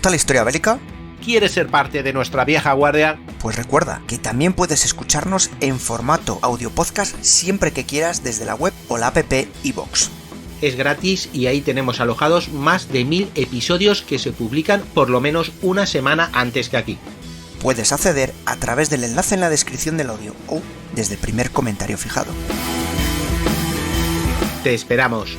gusta la historia bélica? ¿Quieres ser parte de nuestra vieja guardia? Pues recuerda que también puedes escucharnos en formato audio podcast siempre que quieras desde la web o la app iVoox. Es gratis y ahí tenemos alojados más de 1000 episodios que se publican por lo menos una semana antes que aquí. Puedes acceder a través del enlace en la descripción del audio o desde el primer comentario fijado. Te esperamos.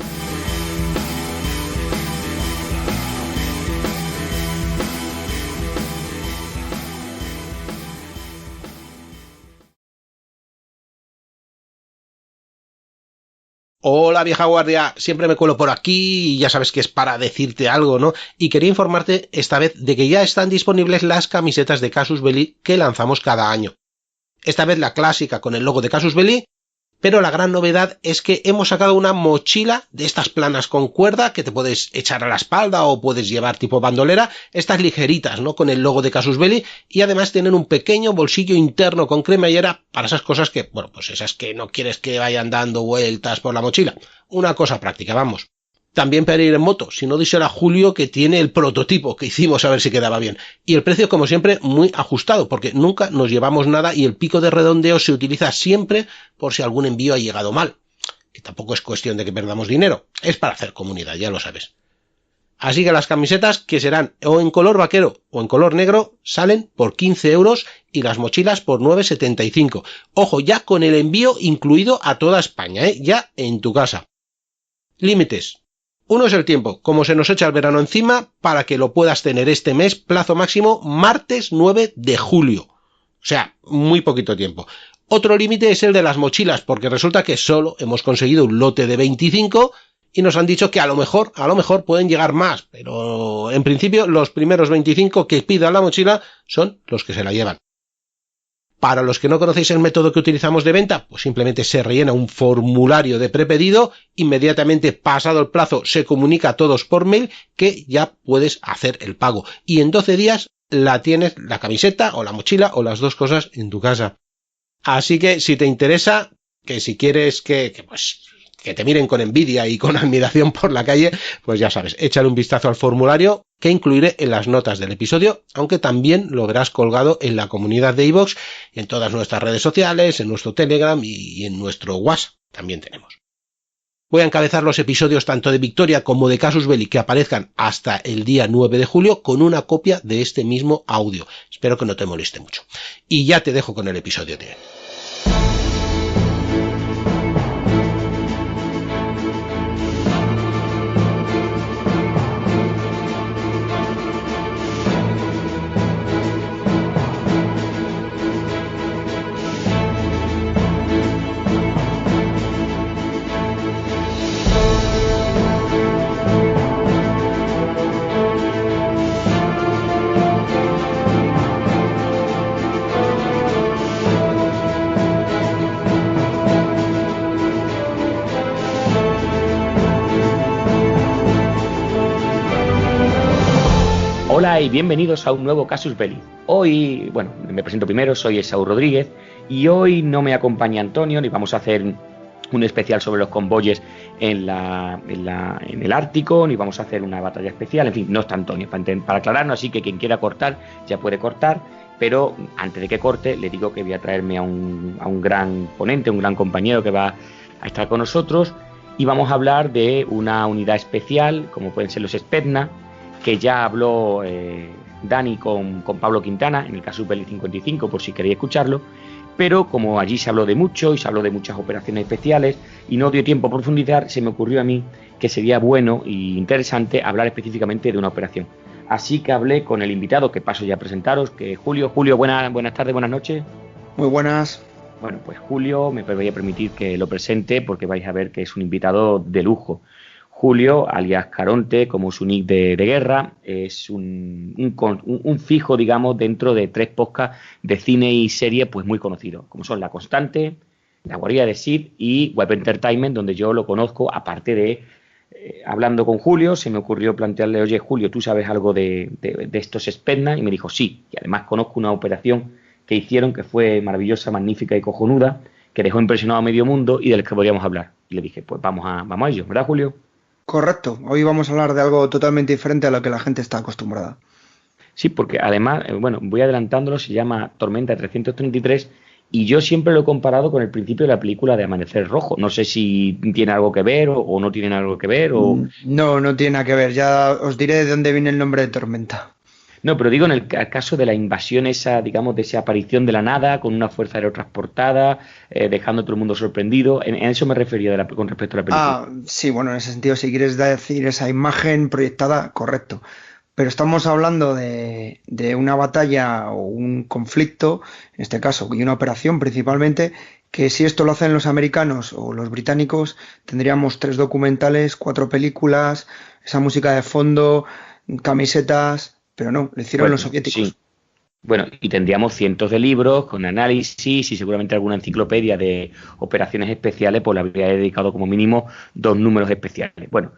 Hola vieja guardia, siempre me cuelo por aquí y ya sabes que es para decirte algo, ¿no? Y quería informarte esta vez de que ya están disponibles las camisetas de Casus Belli que lanzamos cada año. Esta vez la clásica con el logo de Casus Belli, pero la gran novedad es que hemos sacado una mochila de estas planas con cuerda que te puedes echar a la espalda o puedes llevar tipo bandolera, estas ligeritas, ¿no? Con el logo de Casus Belli y además tienen un pequeño bolsillo interno con cremallera para esas cosas que, bueno, pues esas que no quieres que vayan dando vueltas por la mochila. Una cosa práctica, vamos. También para ir en moto, si no díselo a Julio que tiene el prototipo que hicimos a ver si quedaba bien. Y el precio, como siempre, muy ajustado, porque nunca nos llevamos nada y el pico de redondeo se utiliza siempre por si algún envío ha llegado mal. Que tampoco es cuestión de que perdamos dinero, es para hacer comunidad, ya lo sabes. Así que las camisetas, que serán o en color vaquero o en color negro, salen por 15 euros y las mochilas por 9,75. Ojo, ya con el envío incluido a toda España, ya en tu casa. Límites. Uno es el tiempo, como se nos echa el verano encima, para que lo puedas tener este mes, plazo máximo, martes 9 de julio. O sea, muy poquito tiempo. Otro límite es el de las mochilas, porque resulta que solo hemos conseguido un lote de 25 y nos han dicho que a lo mejor pueden llegar más, pero en principio los primeros 25 que pidan la mochila son los que se la llevan. Para los que no conocéis el método que utilizamos de venta, pues simplemente se rellena un formulario de prepedido, inmediatamente pasado el plazo se comunica a todos por mail que ya puedes hacer el pago. Y en 12 días la tienes, la camiseta o la mochila o las dos cosas en tu casa. Así que si te interesa, que si quieres que te miren con envidia y con admiración por la calle, pues ya sabes, échale un vistazo al formulario que incluiré en las notas del episodio, aunque también lo verás colgado en la comunidad de iVoox, en todas nuestras redes sociales, en nuestro Telegram y en nuestro WhatsApp también tenemos. Voy a encabezar los episodios tanto de Victoria como de Casus Belli que aparezcan hasta el día 9 de julio con una copia de este mismo audio. Espero que no te moleste mucho. Y ya te dejo con el episodio de hoy. Hola y bienvenidos a un nuevo Casus Belli. Hoy, bueno, me presento primero, soy Esaú Rodríguez y hoy no me acompaña Antonio, ni vamos a hacer un especial sobre los convoyes en el Ártico, ni vamos a hacer una batalla especial, en fin, no está Antonio para aclararnos, así que quien quiera cortar ya puede cortar, pero antes de que corte le digo que voy a traerme a un gran ponente, un gran compañero que va a estar con nosotros y vamos a hablar de una unidad especial, como pueden ser los Spetsnaz, que ya habló Dani con Pablo Quintana en el Casus Belli 55, por si queréis escucharlo, pero como allí se habló de mucho y se habló de muchas operaciones especiales y no dio tiempo a profundizar, se me ocurrió a mí que sería bueno e interesante hablar específicamente de una operación. Así que hablé con el invitado, que paso ya a presentaros, que es Julio. Julio, buenas tardes, buenas noches. Muy buenas. Bueno, pues Julio, me voy a permitir que lo presente porque vais a ver que es un invitado de lujo. Julio, alias Caronte, como su nick de guerra, es un fijo, digamos, dentro de 3 podcasts de cine y serie pues muy conocidos, como son La Constante, La Guarida de Sid y Web Entertainment, donde yo lo conozco, aparte de, hablando con Julio, se me ocurrió plantearle, oye, Julio, ¿tú sabes algo de estos Spetsnaz? Y me dijo, sí, y además conozco una operación que hicieron que fue maravillosa, magnífica y cojonuda, que dejó impresionado a medio mundo y del que podríamos hablar. Y le dije, pues vamos a ello, ¿verdad, Julio? Correcto, hoy vamos a hablar de algo totalmente diferente a lo que la gente está acostumbrada. Sí, porque además, bueno, voy adelantándolo, se llama Tormenta 333 y yo siempre lo he comparado con el principio de la película de Amanecer Rojo. No sé si tiene algo que ver o no tienen algo que ver o... No, no tiene nada que ver. Ya os diré de dónde viene el nombre de Tormenta. No, pero digo en el caso de la invasión esa, digamos, de esa aparición de la nada con una fuerza aerotransportada, dejando a todo el mundo sorprendido. En eso me refería con respecto a la película. Ah, sí, bueno, en ese sentido, si quieres decir esa imagen proyectada, correcto. Pero estamos hablando de una batalla o un conflicto, en este caso, y una operación principalmente, que si esto lo hacen los americanos o los británicos, tendríamos 3 documentales, 4 películas, esa música de fondo, camisetas, pero no, lo hicieron Bueno, los soviéticos. sí. Bueno, y tendríamos cientos de libros con análisis y seguramente alguna enciclopedia de operaciones especiales, pues le habría dedicado como mínimo 2 números especiales. Bueno,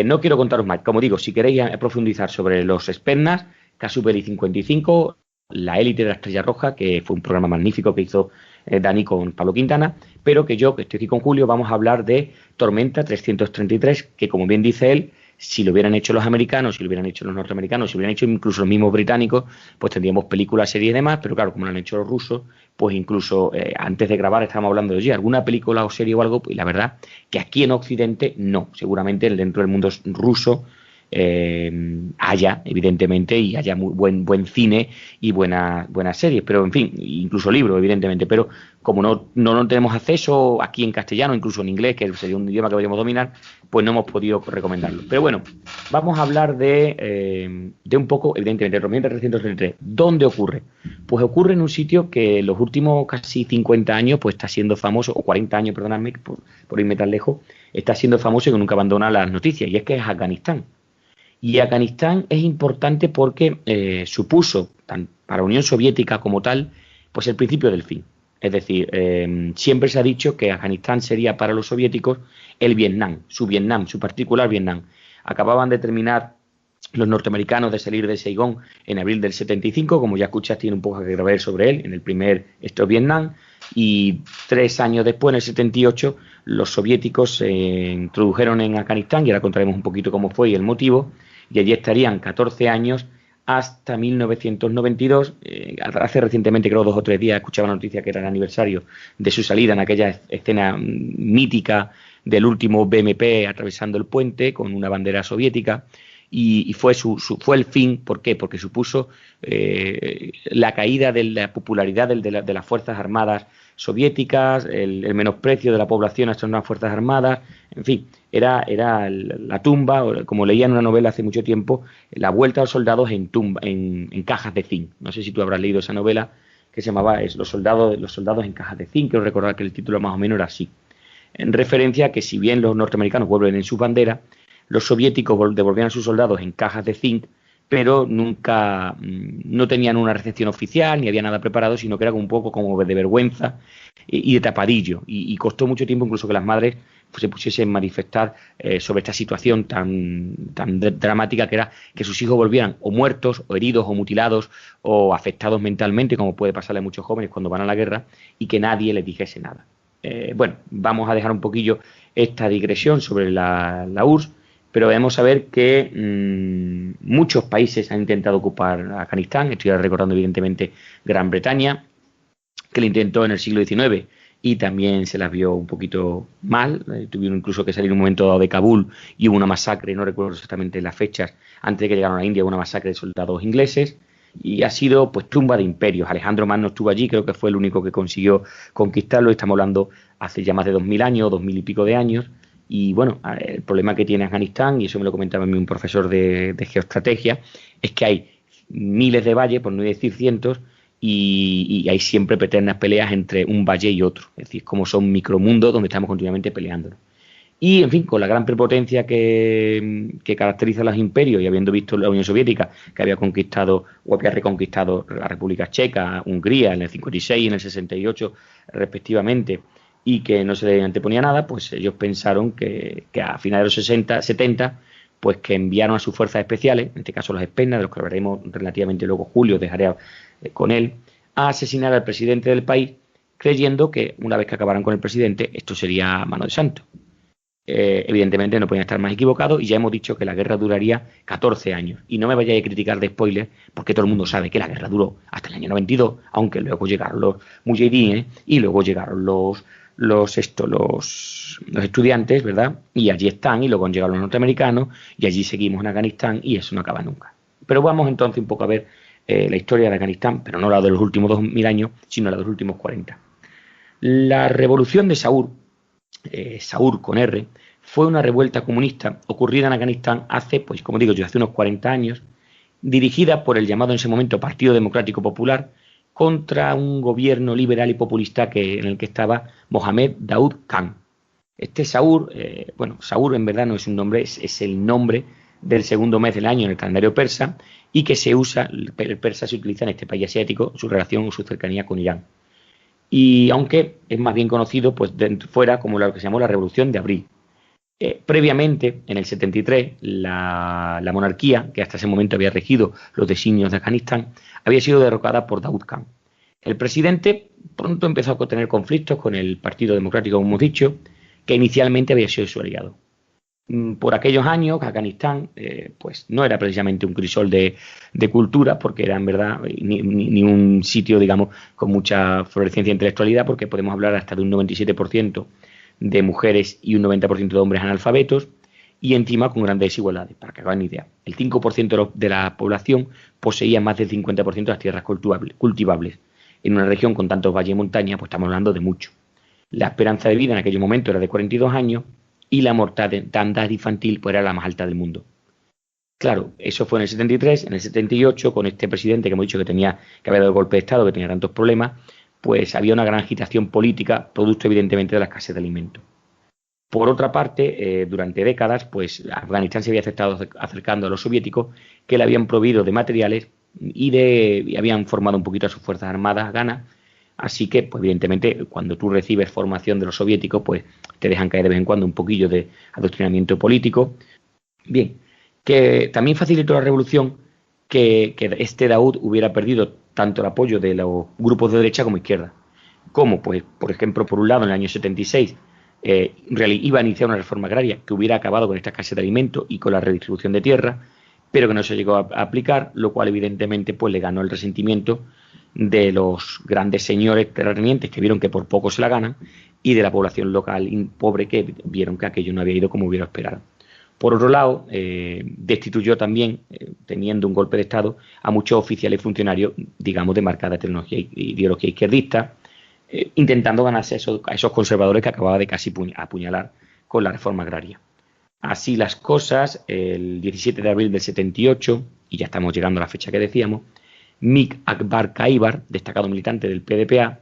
no quiero contaros más. Como digo, si queréis profundizar sobre los Spetsnaz, Casus Belli 55, La élite de la Estrella Roja, que fue un programa magnífico que hizo Dani con Pablo Quintana, pero que yo, que estoy aquí con Julio, vamos a hablar de Tormenta 333, que como bien dice él, si lo hubieran hecho los americanos, si lo hubieran hecho los norteamericanos, si lo hubieran hecho incluso los mismos británicos, pues tendríamos películas, series y demás, pero claro, como lo han hecho los rusos, pues incluso antes de grabar estábamos hablando de, oye, alguna película o serie o algo, y la verdad que aquí en Occidente no, seguramente dentro del mundo ruso haya, evidentemente, y haya muy buen cine y buenas series, pero en fin, incluso libros, evidentemente, pero como no tenemos acceso aquí en castellano, incluso en inglés, que sería un idioma que podríamos dominar, pues no hemos podido recomendarlo. Pero bueno, vamos a hablar de un poco, evidentemente, de Tormenta 333. ¿Dónde ocurre? Pues ocurre en un sitio que en los últimos casi 50 años pues está siendo famoso, o 40 años, perdonadme, por irme tan lejos, está siendo famoso y que nunca abandona las noticias, y es que es Afganistán. Y Afganistán es importante porque supuso, para la Unión Soviética como tal, pues el principio del fin. Es decir, siempre se ha dicho que Afganistán sería para los soviéticos el Vietnam, su particular Vietnam. Acababan de terminar los norteamericanos de salir de Saigón en abril del 75, como ya escuchaste, tiene un poco que grabar sobre él, en el primer Vietnam, y 3 años después, en el 78, los soviéticos se introdujeron en Afganistán, y ahora contaremos un poquito cómo fue y el motivo, y allí estarían 14 años hasta 1992. Hace recientemente, creo 2 o 3 días, escuchaba la noticia que era el aniversario de su salida en aquella escena mítica del último BMP atravesando el puente con una bandera soviética. Y fue el fin. ¿Por qué? Porque supuso la caída de la popularidad de las Fuerzas Armadas soviéticas, el menosprecio de la población a estas nuevas Fuerzas Armadas, en fin, era la tumba, como leía en una novela hace mucho tiempo, la vuelta a los soldados en cajas de zinc. No sé si tú habrás leído esa novela que se llamaba Los soldados en cajas de zinc, quiero recordar que el título más o menos era así, en referencia a que si bien los norteamericanos vuelven en sus banderas, los soviéticos devolvían a sus soldados en cajas de zinc, pero nunca no tenían una recepción oficial, ni había nada preparado, sino que era un poco como de vergüenza y de tapadillo. Y costó mucho tiempo incluso que las madres se pusiesen a manifestar sobre esta situación tan dramática que era que sus hijos volvieran o muertos, o heridos, o mutilados, o afectados mentalmente, como puede pasarle a muchos jóvenes cuando van a la guerra, y que nadie les dijese nada. Bueno, vamos a dejar un poquillo esta digresión sobre la URSS, pero debemos saber que muchos países han intentado ocupar Afganistán. Estoy recordando evidentemente Gran Bretaña, que lo intentó en el siglo XIX y también se las vio un poquito mal. Tuvieron incluso que salir en un momento dado de Kabul y hubo una masacre, no recuerdo exactamente las fechas, antes de que llegaron a la India, hubo una masacre de soldados ingleses. Y ha sido pues tumba de imperios. Alejandro Magno estuvo allí, creo que fue el único que consiguió conquistarlo. Estamos hablando hace ya más de 2000 años, 2000 y pico de años. Y bueno, el problema que tiene Afganistán, y eso me lo comentaba a mí un profesor de geoestrategia, es que hay miles de valles, por no decir cientos, y hay siempre eternas peleas entre un valle y otro. Es decir, como son micromundos donde estamos continuamente peleándonos. Y, en fin, con la gran prepotencia que caracteriza a los imperios, y habiendo visto la Unión Soviética, que había conquistado o había reconquistado la República Checa, Hungría, en el 56 y en el 68, respectivamente, y que no se le anteponía nada, pues ellos pensaron que a finales de los 70, pues que enviaron a sus fuerzas especiales, en este caso los Spetsnaz, de los que hablaremos relativamente luego, Julio, dejaré con él, a asesinar al presidente del país, creyendo que una vez que acabaran con el presidente, esto sería mano de santo. Evidentemente no podían estar más equivocados y ya hemos dicho que la guerra duraría 14 años. Y no me vayáis a criticar de spoiler porque todo el mundo sabe que la guerra duró hasta el año 92, aunque luego llegaron los mujahideen y luego llegaron los estudiantes, ¿verdad? Y allí están, y luego han llegado los norteamericanos y allí seguimos en Afganistán y eso no acaba nunca. Pero vamos entonces un poco a ver la historia de Afganistán, pero no la de los últimos 2000 años, sino la de los últimos 40. La revolución de Saur con R, fue una revuelta comunista ocurrida en Afganistán hace, pues como digo yo, hace unos 40 años, dirigida por el llamado en ese momento Partido Democrático Popular contra un gobierno liberal y populista en el que estaba Mohamed Daoud Khan. Este Saur en verdad no es un nombre, es el nombre del segundo mes del año en el calendario persa y que se usa, el persa se utiliza en este país asiático, su relación o su cercanía con Irán. Y aunque es más bien conocido pues fuera como lo que se llamó la Revolución de Abril. Previamente, en el 73, la monarquía, que hasta ese momento había regido los designios de Afganistán, había sido derrocada por Daoud Khan. El presidente pronto empezó a tener conflictos con el Partido Democrático, como hemos dicho, que inicialmente había sido su aliado. Por aquellos años, Afganistán pues no era precisamente un crisol de cultura, porque era en verdad ni un sitio, digamos, con mucha florescencia e intelectualidad, porque podemos hablar hasta de un 97% de mujeres y un 90% de hombres analfabetos, y encima con grandes desigualdades, para que hagan idea. El 5% de la población poseía más del 50% de las tierras cultivables. En una región con tantos valles y montañas, pues estamos hablando de mucho. La esperanza de vida en aquel momento era de 42 años, y la mortandad infantil pues era la más alta del mundo. Claro, eso fue en el 73, en el 78, con este presidente que hemos dicho que había dado golpe de Estado, que tenía tantos problemas, pues había una gran agitación política, producto evidentemente de la escasez de alimentos. Por otra parte, durante décadas, pues Afganistán se había acercando a los soviéticos, que le habían proveído de materiales y habían formado un poquito a sus fuerzas armadas afganas. Así que, pues evidentemente, cuando tú recibes formación de los soviéticos, pues te dejan caer de vez en cuando un poquillo de adoctrinamiento político. Bien, que también facilitó la revolución que este Daoud hubiera perdido tanto el apoyo de los grupos de derecha como izquierda. Como, pues, por ejemplo, por un lado, en el año 76, iba a iniciar una reforma agraria que hubiera acabado con esta escasez de alimentos y con la redistribución de tierra, pero que no se llegó a aplicar, lo cual evidentemente pues le ganó el resentimiento de los grandes señores terratenientes que vieron que por poco se la ganan y de la población local pobre que vieron que aquello no había ido como hubiera esperado. Por otro lado, destituyó también, teniendo un golpe de Estado, a muchos oficiales y funcionarios, digamos, de marcada ideología izquierdista, intentando ganarse a esos conservadores que acababa de casi apuñalar con la reforma agraria. Así las cosas, el 17 de abril del 78, y ya estamos llegando a la fecha que decíamos, Mir Akbar Kaibar, destacado militante del PDPA,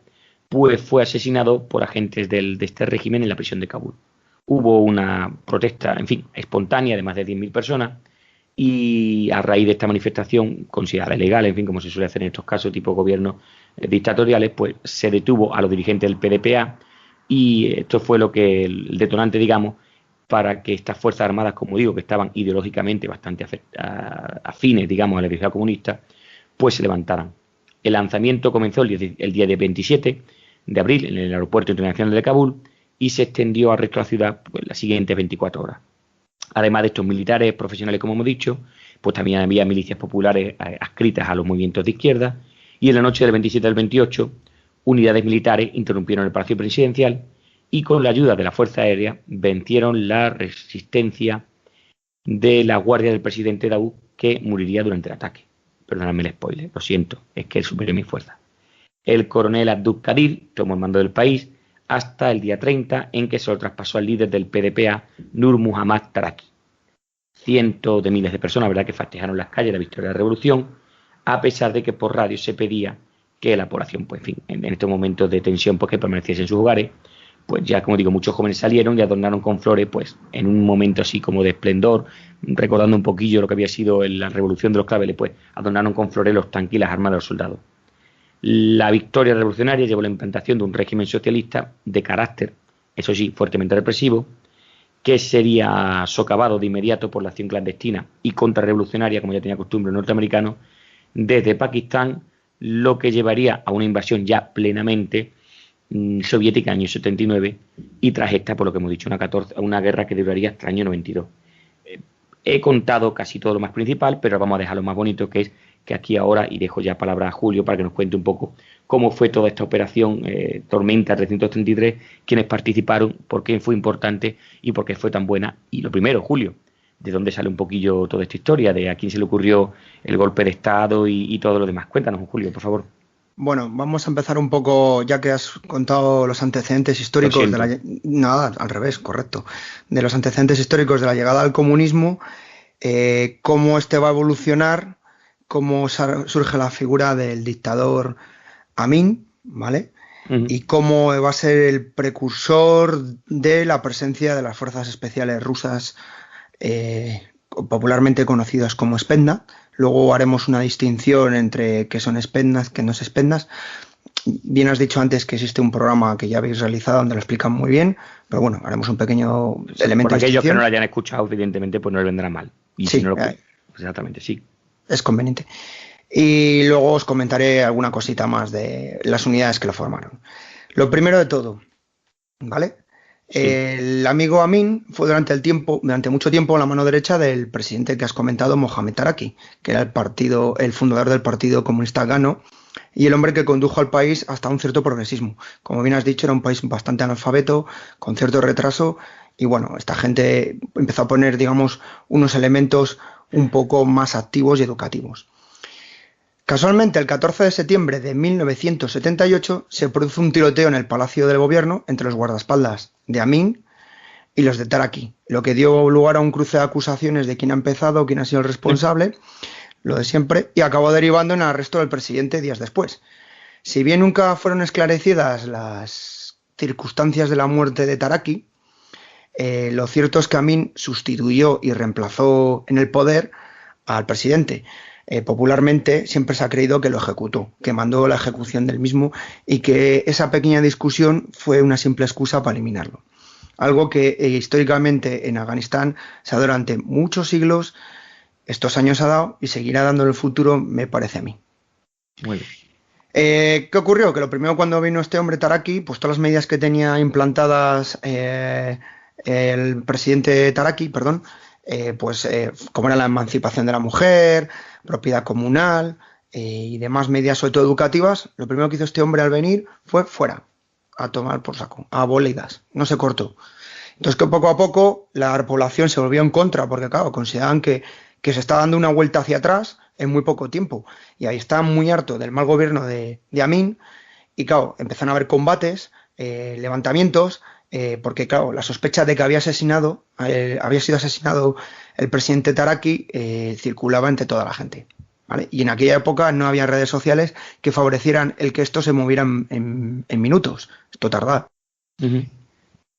pues fue asesinado por agentes de este régimen en la prisión de Kabul. Hubo una protesta, en fin, espontánea de más de 10.000 personas y a raíz de esta manifestación, considerada ilegal, en fin, como se suele hacer en estos casos, tipo gobiernos dictatoriales, pues se detuvo a los dirigentes del PDPA y esto fue el detonante, digamos, para que estas fuerzas armadas, como digo, que estaban ideológicamente bastante afines, digamos, a la ideología comunista, pues se levantaran. El lanzamiento comenzó el día de 27 de abril en el aeropuerto internacional de Kabul y se extendió al resto de la ciudad pues, las siguientes 24 horas. Además de estos militares profesionales, como hemos dicho, pues también había milicias populares adscritas a los movimientos de izquierda y en la noche del 27 al 28 unidades militares interrumpieron el Palacio Presidencial y con la ayuda de la Fuerza Aérea vencieron la resistencia de la guardia del presidente Daoud, que moriría durante el ataque. Perdóname el spoiler, lo siento, es que superé mi fuerza. El coronel Abdul Qadir tomó el mando del país hasta el día 30, en que se lo traspasó al líder del PDPA, Nur Muhammad Taraki. Cientos de miles de personas, verdad, que festejaron las calles la victoria de la revolución, a pesar de que por radio se pedía que la población, pues en fin, en estos momentos de tensión, pues que permaneciese en sus hogares. Pues ya, como digo, muchos jóvenes salieron y adornaron con flores, pues en un momento así como de esplendor, recordando un poquillo lo que había sido la revolución de los claveles, pues adornaron con flores los tanques y las armas de los soldados. La victoria revolucionaria llevó a la implantación de un régimen socialista de carácter, eso sí, fuertemente represivo, que sería socavado de inmediato por la acción clandestina y contrarrevolucionaria, como ya tenía costumbre el norteamericano, desde Pakistán, lo que llevaría a una invasión ya plenamente soviética, año 79, y tras esta, por lo que hemos dicho, una guerra que duraría hasta el año 92. He contado casi todo lo más principal, pero vamos a dejar lo más bonito, que es que aquí ahora, y dejo ya palabra a Julio para que nos cuente un poco cómo fue toda esta operación Tormenta 333, quiénes participaron, por qué fue importante y por qué fue tan buena. Y lo primero, Julio, ¿de dónde sale un poquillo toda esta historia? ¿De a quién se le ocurrió el golpe de Estado y todo lo demás? Cuéntanos, Julio, por favor. Bueno, vamos a empezar un poco, ya que has contado los antecedentes históricos Nada, al revés, correcto. De los antecedentes históricos de la llegada al comunismo, cómo este va a evolucionar, cómo surge la figura del dictador Amin, ¿vale? Y cómo va a ser el precursor de la presencia de las fuerzas especiales rusas, popularmente conocidas como Spetsnaz. Luego haremos una distinción entre qué son Spetsnaz, qué no es Spetsnaz. Bien has dicho antes que existe un programa que ya habéis realizado donde lo explican muy bien, pero bueno, haremos un pequeño elemento de distinción. Por aquellos que no lo hayan escuchado, evidentemente, pues no les vendrá mal. Y sí, si no pues exactamente, sí. Es conveniente. Y luego os comentaré alguna cosita más de las unidades que lo formaron. Lo primero de todo, ¿vale? Sí. El amigo Amin fue durante mucho tiempo la mano derecha del presidente que has comentado, Mohamed Taraki, que era el fundador del Partido Comunista Afgano y el hombre que condujo al país hasta un cierto progresismo. Como bien has dicho, era un país bastante analfabeto, con cierto retraso, y bueno, esta gente empezó a poner, digamos, unos elementos un poco más activos y educativos. Casualmente, el 14 de septiembre de 1978 se produce un tiroteo en el Palacio del Gobierno entre los guardaespaldas de Amin y los de Taraki, lo que dio lugar a un cruce de acusaciones de quién ha empezado, quién ha sido el responsable, lo de siempre, y acabó derivando en el arresto del presidente días después. Si bien nunca fueron esclarecidas las circunstancias de la muerte de Taraki, lo cierto es que Amin sustituyó y reemplazó en el poder al presidente. Popularmente siempre se ha creído que lo ejecutó, que mandó la ejecución del mismo y que esa pequeña discusión fue una simple excusa para eliminarlo. Algo que históricamente en Afganistán se ha dado durante muchos siglos, estos años ha dado y seguirá dando en el futuro, me parece a mí. Muy bien. ¿Qué ocurrió? Que lo primero cuando vino este hombre Taraki, pues todas las medidas que tenía implantadas el presidente Taraki, como era la emancipación de la mujer, propiedad comunal y demás medidas sobre todo educativas, lo primero que hizo este hombre al venir fue fuera, a tomar por saco, a boleidas, no se cortó. Entonces que poco a poco la población se volvió en contra, porque claro, consideraban que se está dando una vuelta hacia atrás en muy poco tiempo, y ahí estaban muy hartos del mal gobierno de Amin, y claro, empezaron a haber combates, levantamientos, porque claro, la sospecha de que había sido asesinado el presidente Taraki circulaba entre toda la gente, ¿vale? Y en aquella época no había redes sociales que favorecieran el que esto se moviera en minutos. Esto tardaba. Uh-huh.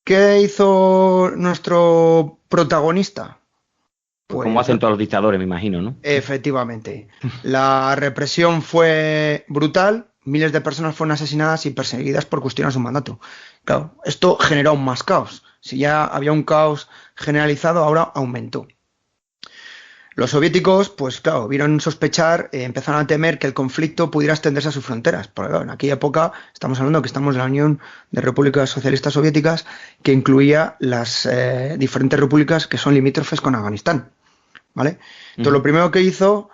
¿Qué hizo nuestro protagonista? Pues, como hacen todos los dictadores, me imagino, ¿no? Efectivamente. La represión fue brutal. Miles de personas fueron asesinadas y perseguidas por cuestionar su mandato. Claro, esto generó aún más caos. Si ya había un caos generalizado, ahora aumentó. Los soviéticos, pues claro, vieron sospechar, empezaron a temer que el conflicto pudiera extenderse a sus fronteras. Porque claro, en aquella época, estamos hablando que estamos en la Unión de Repúblicas Socialistas Soviéticas, que incluía las diferentes repúblicas que son limítrofes con Afganistán, ¿vale? Entonces, lo primero que hizo,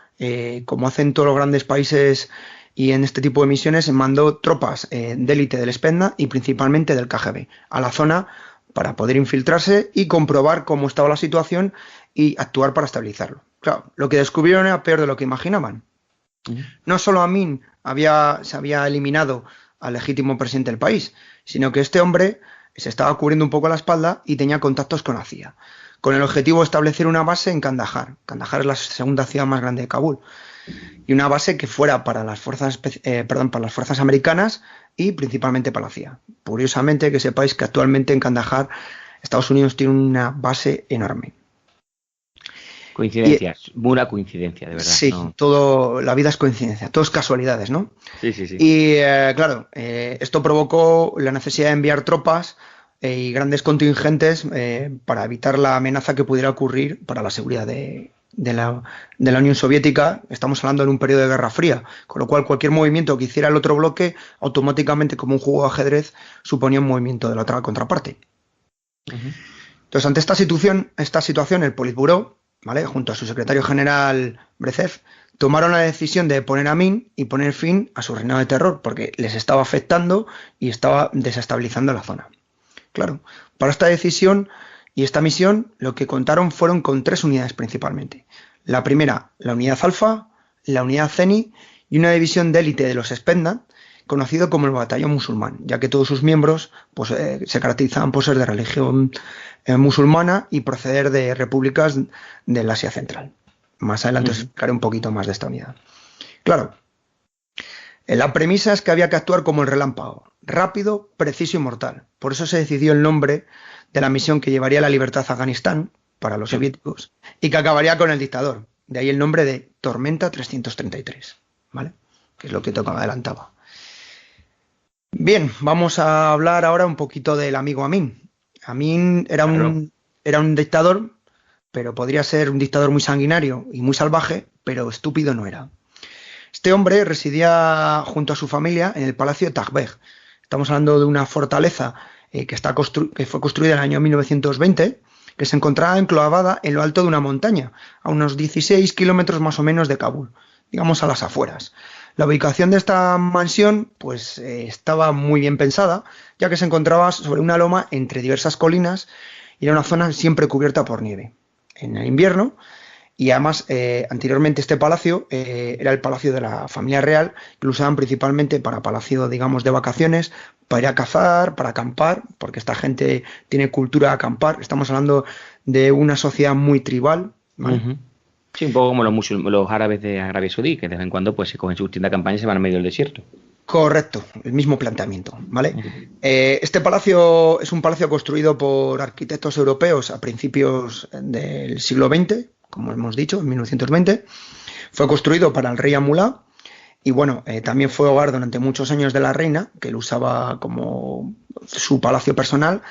como hacen todos los grandes países y en este tipo de misiones, mandó tropas de élite del Spetsnaz y principalmente del KGB a la zona para poder infiltrarse y comprobar cómo estaba la situación y actuar para estabilizarlo. Claro, lo que descubrieron era peor de lo que imaginaban. No solo Amin se había eliminado al legítimo presidente del país, sino que este hombre se estaba cubriendo un poco la espalda y tenía contactos con la CIA, con el objetivo de establecer una base en Kandahar. Kandahar es la segunda ciudad más grande de Kabul. Y una base que fuera para las fuerzas americanas y principalmente para la CIA. Curiosamente, que sepáis que actualmente en Kandahar Estados Unidos tiene una base enorme. Coincidencias, pura coincidencia, de verdad. Sí, ¿no? La vida es coincidencia, todo es casualidades, ¿no? Sí. Y claro, esto provocó la necesidad de enviar tropas y grandes contingentes para evitar la amenaza que pudiera ocurrir para la seguridad de de la Unión Soviética, estamos hablando en un periodo de Guerra Fría, con lo cual cualquier movimiento que hiciera el otro bloque, automáticamente, como un juego de ajedrez, suponía un movimiento de la otra contraparte. Entonces, ante esta situación, el Politburó, ¿vale?, junto a su secretario general Brezev, tomaron la decisión de poner a Amin y poner fin a su reinado de terror, porque les estaba afectando y estaba desestabilizando la zona. Claro, para esta decisión y esta misión, lo que contaron fueron con 3 unidades principalmente. La primera, la unidad Alfa, la unidad Zeni y una división de élite de los Spetsnaz, conocido como el Batallón Musulmán, ya que todos sus miembros pues, se caracterizaban por ser de religión musulmana y proceder de repúblicas del Asia Central. Más adelante os explicaré un poquito más de esta unidad. Claro, la premisa es que había que actuar como el relámpago, rápido, preciso y mortal. Por eso se decidió el nombre de la misión que llevaría la libertad a Afganistán para los soviéticos y que acabaría con el dictador. De ahí el nombre de Tormenta 333, ¿vale? Que es lo que te adelantaba. Bien, vamos a hablar ahora un poquito del amigo Amin. Amin era un dictador, pero podría ser un dictador muy sanguinario y muy salvaje, pero estúpido no era. Este hombre residía junto a su familia en el Palacio de Tagbeh. Estamos hablando de una fortaleza que fue construida en el año 1920, que se encontraba enclavada en lo alto de una montaña, a unos 16 kilómetros más o menos de Kabul, digamos a las afueras. La ubicación de esta mansión pues estaba muy bien pensada, ya que se encontraba sobre una loma entre diversas colinas y era una zona siempre cubierta por nieve en el invierno. Y además, anteriormente este palacio era el palacio de la familia real, que lo usaban principalmente para palacio, digamos, de vacaciones, para ir a cazar, para acampar, porque esta gente tiene cultura de acampar. Estamos hablando de una sociedad muy tribal, ¿vale? Sí, un poco como los árabes de Arabia Saudí, que de vez en cuando pues se cogen sus tiendas de campaña y se van al medio del desierto. Correcto, el mismo planteamiento, ¿vale? Este palacio es un palacio construido por arquitectos europeos a principios del siglo XX, como hemos dicho, en 1920. Fue construido para el rey Amulá y, bueno, también fue hogar durante muchos años de la reina, que lo usaba como su palacio personal,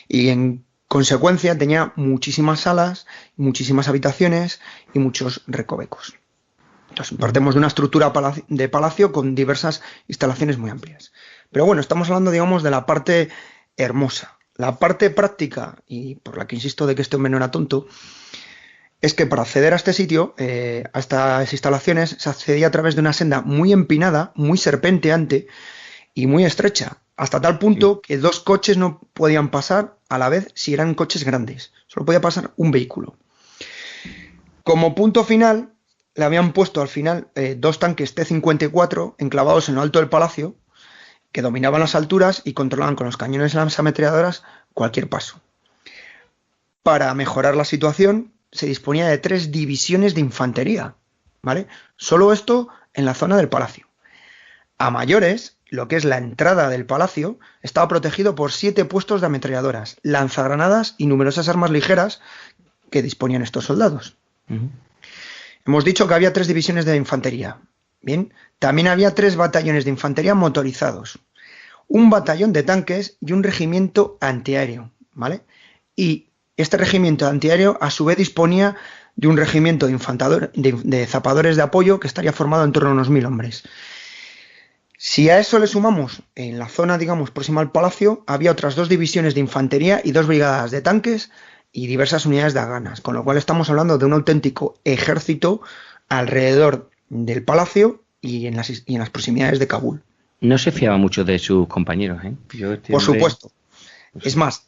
y en consecuencia tenía muchísimas salas, muchísimas habitaciones y muchos recovecos. Entonces, partimos de una estructura de palacio con diversas instalaciones muy amplias. Pero bueno, estamos hablando, digamos, de la parte hermosa. La parte práctica, y por la que insisto de que este hombre no era tonto, es que para acceder a este sitio, a estas instalaciones, se accedía a través de una senda muy empinada, muy serpenteante y muy estrecha, hasta tal punto que 2 coches no podían pasar a la vez si eran coches grandes. Solo podía pasar un vehículo. Como punto final, le habían puesto al final 2 tanques T-54 enclavados en lo alto del palacio, que dominaban las alturas y controlaban con los cañones y las ametralladoras cualquier paso. Para mejorar la situación, se disponía de 3 divisiones de infantería, ¿vale? Solo esto en la zona del palacio. A mayores, lo que es la entrada del palacio, estaba protegido por 7 puestos de ametralladoras, lanzagranadas y numerosas armas ligeras que disponían estos soldados. Hemos dicho que había 3 divisiones de infantería. Bien, también había 3 batallones de infantería motorizados, un batallón de tanques y un regimiento antiaéreo, ¿vale? Y este regimiento antiaéreo a su vez disponía de un regimiento de zapadores de apoyo que estaría formado en torno a unos 1000 hombres. Si a eso le sumamos, en la zona, digamos, próxima al palacio, había otras 2 divisiones de infantería y 2 brigadas de tanques y diversas unidades de haganas, con lo cual estamos hablando de un auténtico ejército alrededor del palacio y en las proximidades de Kabul. No se fiaba mucho de sus compañeros, ¿eh? Por supuesto. Es más,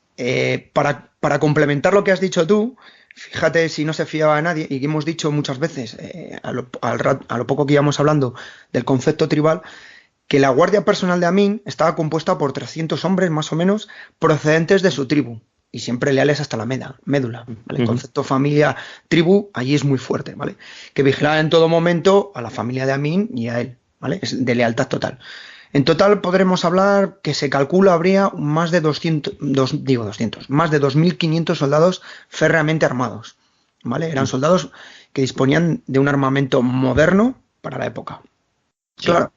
para complementar lo que has dicho tú, fíjate si no se fiaba de nadie, y que hemos dicho muchas veces, a lo poco que íbamos hablando del concepto tribal, que la guardia personal de Amin estaba compuesta por 300 hombres más o menos procedentes de su tribu y siempre leales hasta la médula, ¿vale? El concepto familia-tribu allí es muy fuerte, ¿vale? Que vigilaban en todo momento a la familia de Amin y a él, ¿vale? Es de lealtad total. En total podremos hablar que se calcula habría más de 2.500 soldados férreamente armados, ¿vale? Eran soldados que disponían de un armamento moderno para la época. Sí. Claro.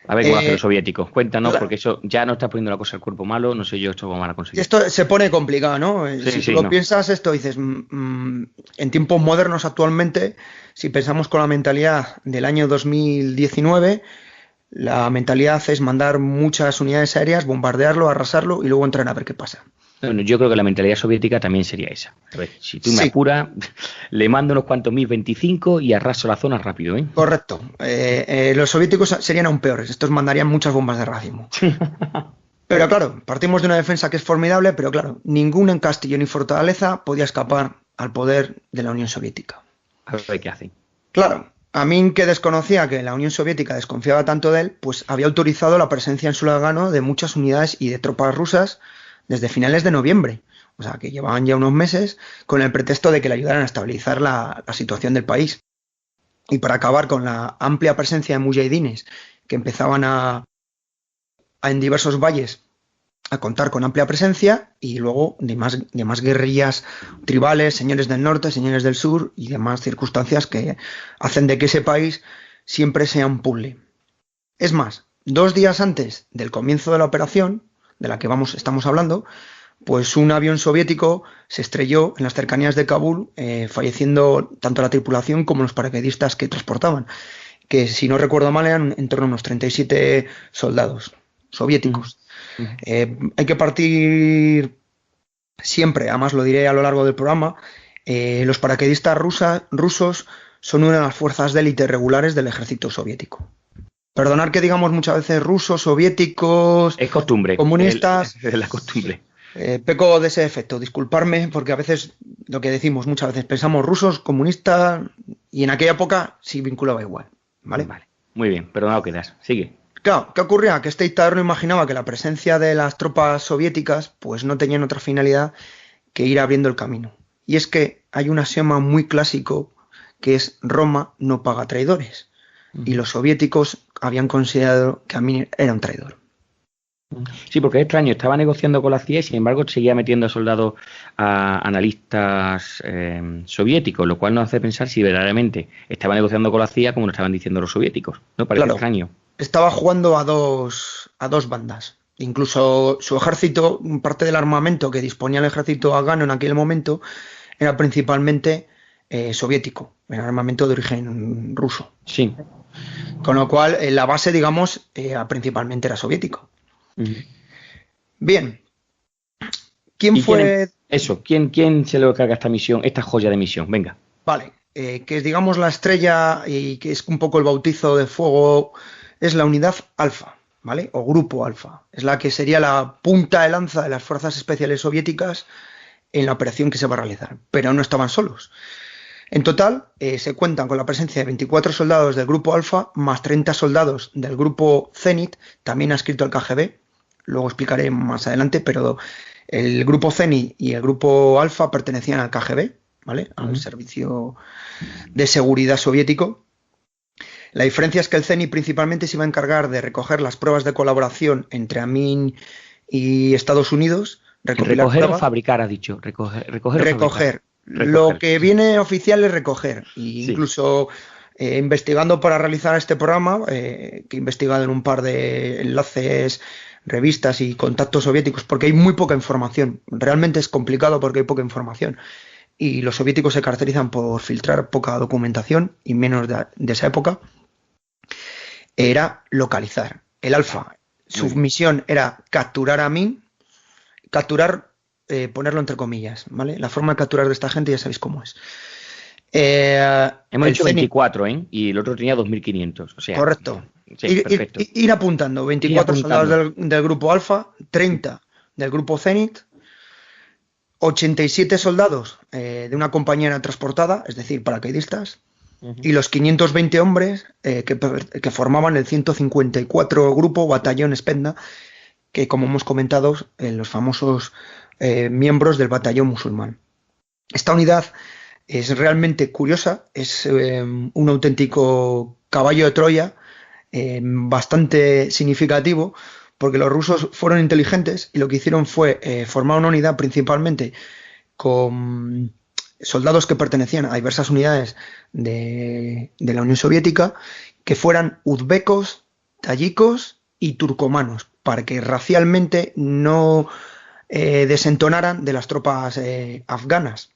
A ver cómo hacen los soviéticos. Cuéntanos, claro. porque eso ya no está poniendo la cosa al cuerpo malo. No sé yo esto cómo van a conseguir. Esto se pone complicado, ¿no? Sí, Si sí, tú lo no. piensas, esto dices, en tiempos modernos actualmente, si pensamos con la mentalidad del año 2019, la mentalidad es mandar muchas unidades aéreas, bombardearlo, arrasarlo y luego entrar a ver qué pasa. Bueno, yo creo que la mentalidad soviética también sería esa. A ver, si tú me Sí, apuras, le mando unos cuantos MiG-25 y arraso la zona rápido, ¿eh? correcto. Los soviéticos serían aún peores. Estos mandarían muchas bombas de racimo. Pero claro, partimos de una defensa que es formidable, pero claro, ningún castillo ni fortaleza podía escapar al poder de la Unión Soviética. A ver qué hacen. Claro, Amin, que desconocía que la Unión Soviética desconfiaba tanto de él, pues había autorizado la presencia en su Sulagano de muchas unidades y de tropas rusas desde finales de noviembre. O sea, que llevaban ya unos meses con el pretexto de que le ayudaran a estabilizar la situación del país. Y para acabar con la amplia presencia de mujahidines que empezaban en diversos valles a contar con amplia presencia y luego de más guerrillas tribales, señores del norte, señores del sur y demás circunstancias que hacen de que ese país siempre sea un puzzle. Es más, 2 días antes del comienzo de la operación, de la que estamos hablando, pues un avión soviético se estrelló en las cercanías de Kabul, falleciendo tanto la tripulación como los paracaidistas que transportaban, que si no recuerdo mal eran en torno a unos 37 soldados soviéticos. Hay que partir siempre, además lo diré a lo largo del programa, los paracaidistas rusos son una de las fuerzas de élite regulares del ejército soviético. Perdonar que digamos muchas veces rusos, soviéticos, Es costumbre. comunistas. Es la costumbre. Peco de ese efecto, disculparme, porque a veces lo que decimos muchas veces pensamos rusos, comunistas, y en aquella época sí vinculaba igual. ¿Vale? Vale. Muy bien, perdonado quedas. Sigue. Claro, ¿qué ocurría? Que este dictador no imaginaba que la presencia de las tropas soviéticas pues no tenían otra finalidad que ir abriendo el camino. Y es que hay un axioma muy clásico que es Roma no paga traidores. Y los soviéticos habían considerado que Amin era un traidor. Sí, porque es extraño, estaba negociando con la CIA y sin embargo seguía metiendo a soldados, a analistas soviéticos, lo cual nos hace pensar si verdaderamente estaba negociando con la CIA como nos estaban diciendo los soviéticos. ¿No? Parece Claro, extraño. estaba jugando a dos bandas. Incluso su ejército, parte del armamento que disponía el ejército afgano en aquel momento era principalmente soviético, era armamento de origen ruso. Sí. Con lo cual, la base, digamos, principalmente era soviético. Bien. ¿Quién fue? ¿Quién se lo carga esta misión, esta joya de misión? Venga. Vale, que es, digamos, la estrella y que es un poco el bautizo de fuego, es la unidad Alfa, ¿vale? O grupo Alfa. Es la que sería la punta de lanza de las fuerzas especiales soviéticas en la operación que se va a realizar. Pero no estaban solos. En total, se cuentan con la presencia de 24 soldados del grupo Alfa, más 30 soldados del grupo Zenit, también adscrito al KGB. Luego explicaré más adelante, pero el grupo Zenit y el grupo Alfa pertenecían al KGB, ¿vale? Al servicio de seguridad soviético. La diferencia es que el Zenit principalmente se iba a encargar de recoger las pruebas de colaboración entre Amin y Estados Unidos. ¿Recoger o fabricar, has dicho? Recoger. Lo que viene oficial es recoger. Y incluso investigando para realizar este programa, que he investigado en un par de enlaces, revistas y contactos soviéticos, porque hay muy poca información. Realmente es complicado porque hay poca información. Y los soviéticos se caracterizan por filtrar poca documentación, y menos de esa época. Era localizar. El Alfa, su misión era capturar a Amin, ponerlo entre comillas, ¿vale? La forma de capturar de esta gente ya sabéis cómo es. Hemos dicho 24, ¿eh? Y el otro tenía 2.500. O sea, correcto. Sí, perfecto. Ir apuntando. 24 soldados del grupo Alfa, 30 del grupo Zenit, 87 soldados de una compañía transportada, es decir, paracaidistas, y los 520 hombres que formaban el 154 grupo Batallón Spenda, que como hemos comentado, los famosos miembros del batallón musulmán. Esta unidad es realmente curiosa, es un auténtico caballo de Troya, bastante significativo, porque los rusos fueron inteligentes y lo que hicieron fue formar una unidad principalmente con soldados que pertenecían a diversas unidades de la Unión Soviética, que fueran uzbecos, tayikos y turcomanos, para que racialmente no desentonaran de las tropas afganas,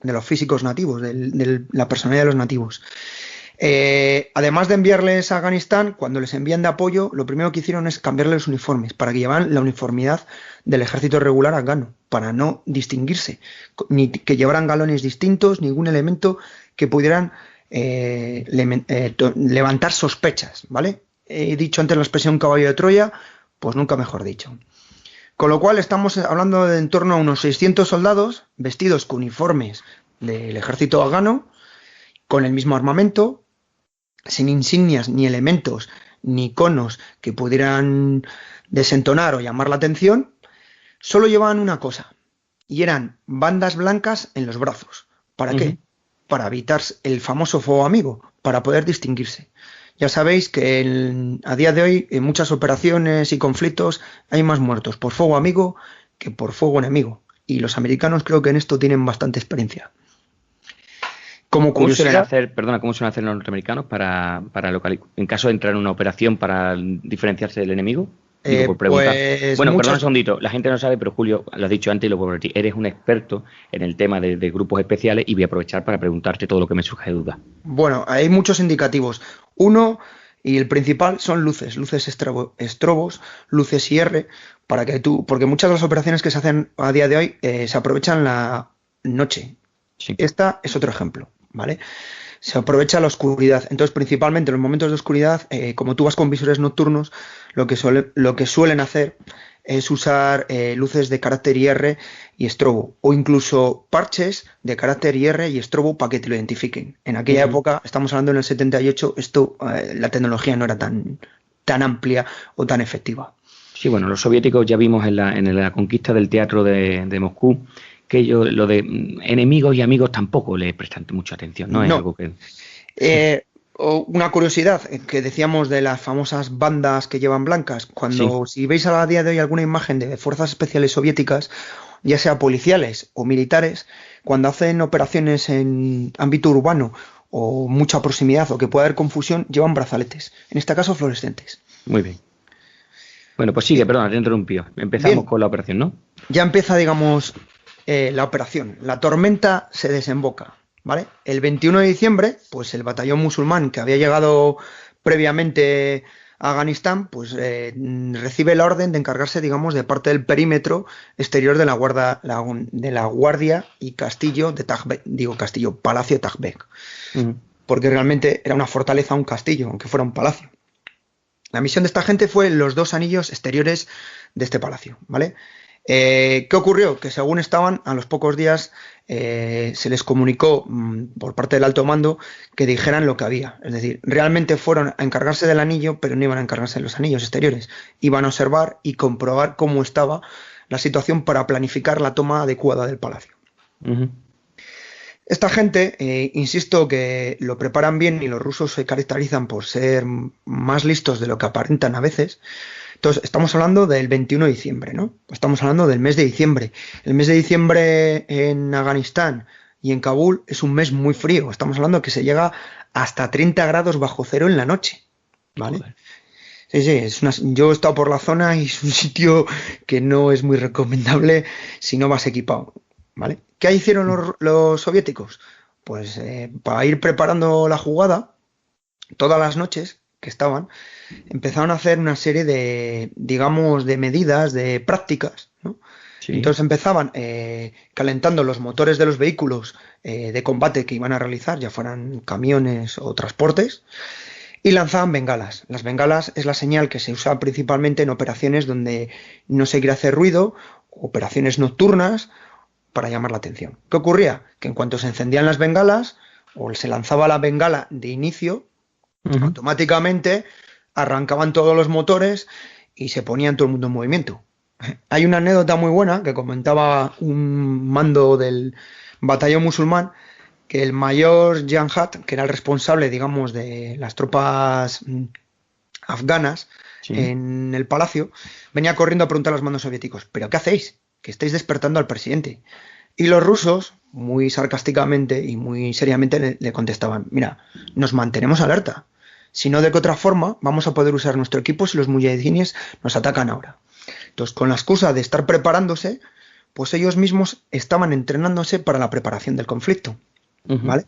de los físicos nativos, de la personalidad de los nativos. Además de enviarles a Afganistán, cuando les envían de apoyo, lo primero que hicieron es cambiarles los uniformes, para que llevaran la uniformidad del ejército regular afgano, para no distinguirse, ni que llevaran galones distintos, ningún elemento que pudieran levantar sospechas, ¿vale? He dicho antes la expresión caballo de Troya, pues nunca mejor dicho. Con lo cual estamos hablando de en torno a unos 600 soldados vestidos con uniformes del ejército afgano, con el mismo armamento, sin insignias ni elementos ni iconos que pudieran desentonar o llamar la atención. Solo llevaban una cosa, y eran bandas blancas en los brazos. ¿Para qué? Para evitar el famoso fuego amigo, para poder distinguirse. Ya sabéis que a día de hoy en muchas operaciones y conflictos hay más muertos por fuego amigo que por fuego enemigo. Y los americanos creo que en esto tienen bastante experiencia. ¿Cómo suelen hacer los norteamericanos para en caso de entrar en una operación para diferenciarse del enemigo? Digo, por preguntar. Bueno, perdón un segundito, la gente no sabe, pero Julio, lo has dicho antes y lo puedo repetir, eres un experto en el tema de grupos especiales y voy a aprovechar para preguntarte todo lo que me surge de duda. Bueno, hay muchos indicativos. Uno, y el principal, son luces estrobos, luces IR, porque muchas de las operaciones que se hacen a día de hoy se aprovechan la noche. Sí. Esta es otro ejemplo, ¿vale? Se aprovecha la oscuridad. Entonces, principalmente en los momentos de oscuridad, como tú vas con visores nocturnos, lo que suelen hacer es usar luces de carácter IR y estrobo, o incluso parches de carácter IR y estrobo para que te lo identifiquen. En aquella época, estamos hablando en el 78, la tecnología no era tan amplia o tan efectiva. Sí, bueno, los soviéticos ya vimos en la conquista del teatro de Moscú, que ellos lo de enemigos y amigos tampoco le prestan mucha atención, ¿no? Es algo que... Una curiosidad que decíamos de las famosas bandas que llevan blancas, si veis a día de hoy alguna imagen de fuerzas especiales soviéticas, ya sea policiales o militares, cuando hacen operaciones en ámbito urbano o mucha proximidad o que pueda haber confusión, llevan brazaletes, en este caso fluorescentes. Muy bien. Bueno, pues sigue, perdona, te interrumpió. Empezamos con la operación, ¿no? Ya empieza, digamos, la operación. La tormenta se desemboca, ¿vale? El 21 de diciembre, pues el batallón musulmán que había llegado previamente a Afganistán, pues recibe la orden de encargarse, digamos, de parte del perímetro exterior de la guardia y castillo de Tajbek, Palacio de Tajbek, porque realmente era una fortaleza, un castillo, aunque fuera un palacio. La misión de esta gente fue los 2 anillos exteriores de este palacio, ¿vale? ¿Qué ocurrió? Que según estaban, a los pocos días se les comunicó por parte del alto mando que dijeran lo que había. Es decir, realmente fueron a encargarse del anillo, pero no iban a encargarse de los anillos exteriores. Iban a observar y comprobar cómo estaba la situación para planificar la toma adecuada del palacio. Esta gente, insisto que lo preparan bien y los rusos se caracterizan por ser más listos de lo que aparentan a veces. Entonces, estamos hablando del 21 de diciembre, ¿no? Estamos hablando del mes de diciembre. El mes de diciembre en Afganistán y en Kabul es un mes muy frío. Estamos hablando que se llega hasta 30 grados bajo cero en la noche, ¿vale? Joder. Sí, yo he estado por la zona y es un sitio que no es muy recomendable si no vas equipado, ¿vale? ¿Qué hicieron los soviéticos? Pues para ir preparando la jugada, todas las noches que estaban, empezaron a hacer una serie de, digamos, de medidas, de prácticas, ¿no? Sí. Entonces empezaban calentando los motores de los vehículos de combate que iban a realizar, ya fueran camiones o transportes, y lanzaban bengalas. Las bengalas es la señal que se usa principalmente en operaciones donde no se quiere hacer ruido, operaciones nocturnas, para llamar la atención. ¿Qué ocurría? Que en cuanto se encendían las bengalas, o se lanzaba la bengala de inicio, automáticamente arrancaban todos los motores y se ponían todo el mundo en movimiento. Hay una anécdota muy buena que comentaba un mando del batallón musulmán, que el mayor Janhat, que era el responsable, digamos, de las tropas afganas en el palacio, venía corriendo a preguntar a los mandos soviéticos: ¿pero qué hacéis? Que estáis despertando al presidente. Y los rusos, muy sarcásticamente y muy seriamente, le contestaban: mira, nos mantenemos alerta. sino de qué otra forma vamos a poder usar nuestro equipo si los mujahidines nos atacan ahora. Entonces, con la excusa de estar preparándose, pues ellos mismos estaban entrenándose para la preparación del conflicto, ¿vale?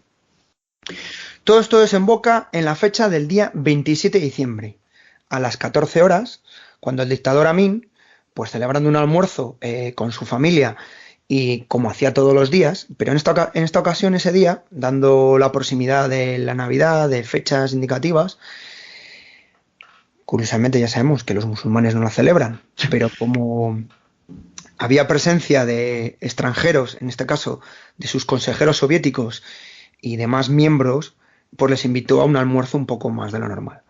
Todo esto desemboca en la fecha del día 27 de diciembre, a las 14 horas, cuando el dictador Amin, pues celebrando un almuerzo con su familia y como hacía todos los días, pero en esta ocasión ese día, dando la proximidad de la Navidad, de fechas indicativas, curiosamente ya sabemos que los musulmanes no la celebran, pero como había presencia de extranjeros, en este caso de sus consejeros soviéticos y demás miembros, pues les invitó a un almuerzo un poco más de lo normal.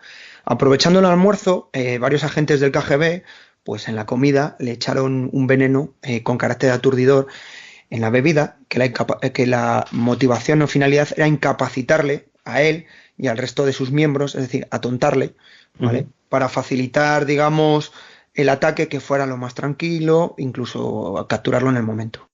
Aprovechando el almuerzo, varios agentes del KGB, pues en la comida le echaron un veneno con carácter aturdidor en la bebida, que la motivación o finalidad era incapacitarle a él y al resto de sus miembros, es decir, atontarle, ¿vale? Para facilitar, digamos, el ataque, que fuera lo más tranquilo, incluso capturarlo en el momento.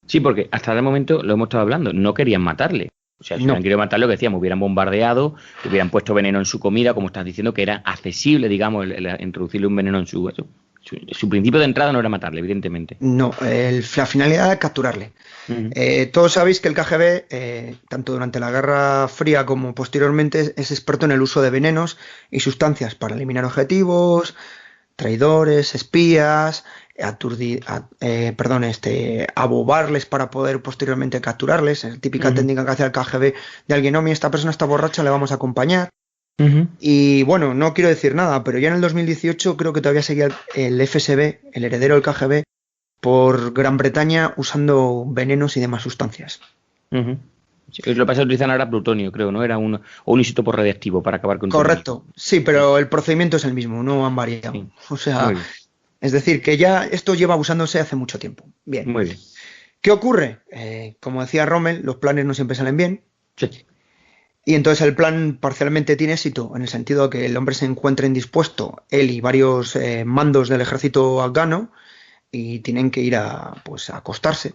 Sí, porque hasta el momento, lo hemos estado hablando, no querían matarle. O sea, si hubieran querido matarlo, que decíamos, hubieran bombardeado, hubieran puesto veneno en su comida, como estás diciendo, que era accesible, digamos, el introducirle un veneno en su principio de entrada no era matarle, evidentemente. No, la finalidad era capturarle. Todos sabéis que el KGB, tanto durante la Guerra Fría como posteriormente, es experto en el uso de venenos y sustancias para eliminar objetivos, traidores, espías, abobarles para poder posteriormente capturarles. Es la típica técnica que hace el KGB de alguien: no, mira, esta persona está borracha, le vamos a acompañar. Y bueno, no quiero decir nada, pero ya en el 2018 creo que todavía seguía el FSB, el heredero del KGB, por Gran Bretaña usando venenos y demás sustancias. Sí, lo que pasa es que utilizan ahora plutonio, creo, ¿no? Era un isótopo radiactivo para acabar con Correcto, sí, pero el procedimiento es el mismo, no han variado. Sí. O sea, es decir, que ya esto lleva usándose hace mucho tiempo. Bien. Muy bien. ¿Qué ocurre? Como decía Rommel, los planes no siempre salen bien. Sí. Y entonces el plan parcialmente tiene éxito, en el sentido de que el hombre se encuentra indispuesto, él y varios mandos del ejército afgano, y tienen que ir a acostarse.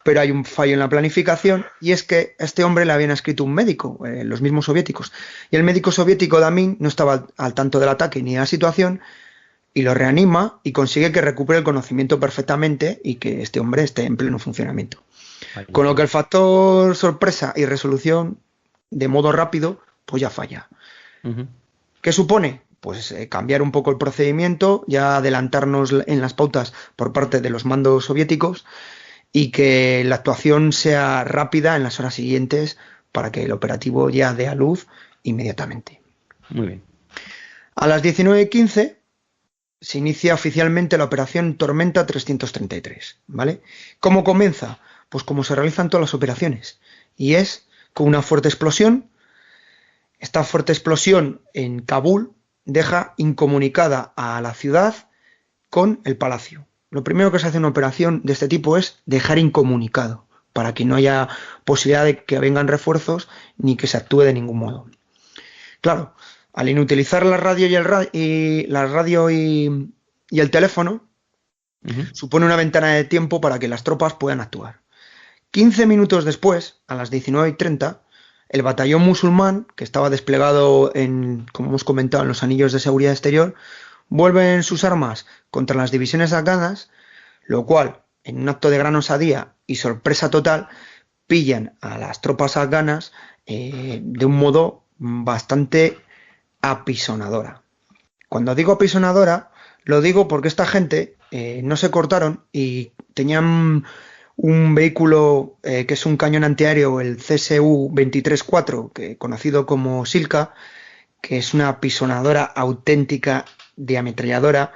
Pero hay un fallo en la planificación, y es que a este hombre le habían escrito un médico, los mismos soviéticos. Y el médico soviético de Amin no estaba al tanto del ataque ni de la situación, y lo reanima y consigue que recupere el conocimiento perfectamente y que este hombre esté en pleno funcionamiento. Con lo que el factor sorpresa y resolución de modo rápido, pues ya falla. ¿Qué supone? Pues cambiar un poco el procedimiento, ya adelantarnos en las pautas por parte de los mandos soviéticos y que la actuación sea rápida en las horas siguientes para que el operativo ya dé a luz inmediatamente. Muy bien. A las 19:15 se inicia oficialmente la operación Tormenta 333, ¿vale? ¿Cómo comienza? Pues como se realizan todas las operaciones, y es con una fuerte explosión. Esta fuerte explosión en Kabul deja incomunicada a la ciudad con el palacio. Lo primero que se hace en una operación de este tipo es dejar incomunicado, para que no haya posibilidad de que vengan refuerzos ni que se actúe de ningún modo. Claro, al inutilizar la radio y el teléfono, supone una ventana de tiempo para que las tropas puedan actuar. 15 minutos después, a las 19:30, el batallón musulmán, que estaba desplegado como hemos comentado, en los anillos de seguridad exterior, vuelven sus armas contra las divisiones afganas, lo cual, en un acto de gran osadía y sorpresa total, pillan a las tropas afganas de un modo bastante apisonadora. Cuando digo apisonadora, lo digo porque esta gente no se cortaron y tenían un vehículo que es un cañón antiaéreo, el CSU-23-4, conocido como Silka, que es una apisonadora auténtica de ametralladora,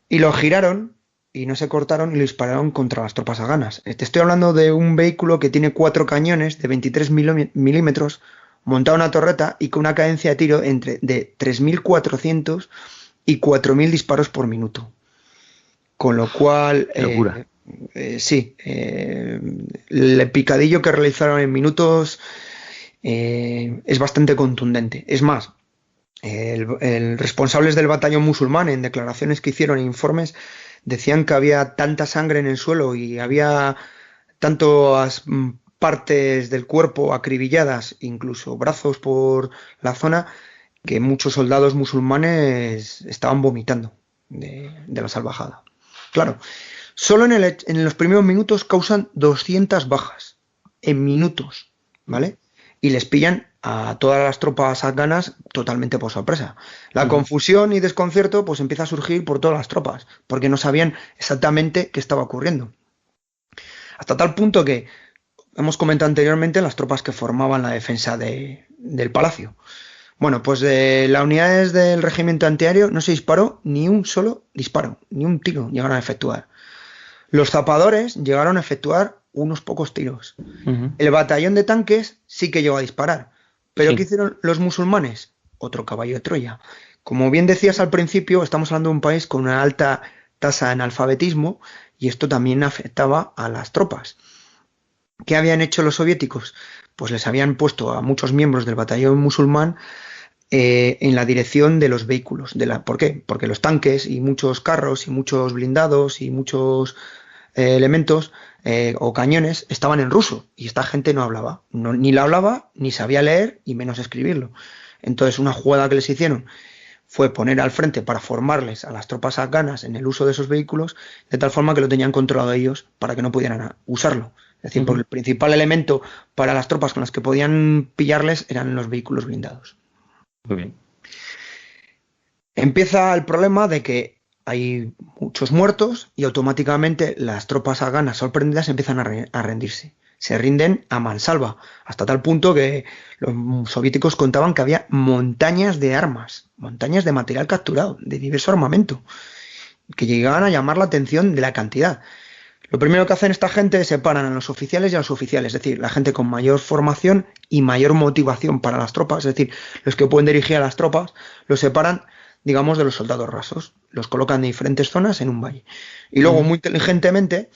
y lo giraron y no se cortaron y lo dispararon contra las tropas afganas. Te estoy hablando de un vehículo que tiene 4 cañones de 23 milímetros, montado en una torreta y con una cadencia de tiro de 3.400 y 4.000 disparos por minuto. Con lo cual... locura. Sí, el picadillo que realizaron en minutos es bastante contundente. Es más, el responsables del batallón musulmán, en declaraciones que hicieron en informes, decían que había tanta sangre en el suelo y había tantas partes del cuerpo acribilladas, incluso brazos por la zona, que muchos soldados musulmanes estaban vomitando de la salvajada. Claro, solo en los primeros minutos causan 200 bajas, en minutos, ¿vale? Y les pillan a todas las tropas afganas totalmente por sorpresa. La confusión y desconcierto pues empieza a surgir por todas las tropas, porque no sabían exactamente qué estaba ocurriendo. Hasta tal punto que hemos comentado anteriormente las tropas que formaban la defensa del palacio. Bueno, pues de las unidades del regimiento antiaéreo no se disparó ni un solo disparo, ni un tiro llegaron a efectuar. Los zapadores llegaron a efectuar unos pocos tiros. El batallón de tanques sí que llegó a disparar. ¿Pero qué hicieron los musulmanes? Otro caballo de Troya. Como bien decías al principio, estamos hablando de un país con una alta tasa de analfabetismo y esto también afectaba a las tropas. ¿Qué habían hecho los soviéticos? Pues les habían puesto a muchos miembros del batallón musulmán en la dirección de los vehículos. ¿Por qué? Porque los tanques y muchos carros y muchos blindados y muchos elementos o cañones estaban en ruso y esta gente no hablaba, ni la hablaba, ni sabía leer y menos escribirlo. Entonces una jugada que les hicieron fue poner al frente para formarles a las tropas afganas en el uso de esos vehículos de tal forma que lo tenían controlado ellos para que no pudieran usarlo. Es decir, porque el principal elemento para las tropas con las que podían pillarles eran los vehículos blindados. Muy bien. Empieza el problema de que hay muchos muertos y automáticamente las tropas afganas sorprendidas empiezan a rendirse. Se rinden a mansalva, hasta tal punto que los soviéticos contaban que había montañas de armas, montañas de material capturado, de diverso armamento, que llegaban a llamar la atención de la cantidad. Lo primero que hacen esta gente es separan a los oficiales y a los oficiales, es decir, la gente con mayor formación y mayor motivación para las tropas, es decir, los que pueden dirigir a las tropas, los separan, digamos, de los soldados rasos, los colocan en diferentes zonas en un valle. Y luego, muy inteligentemente,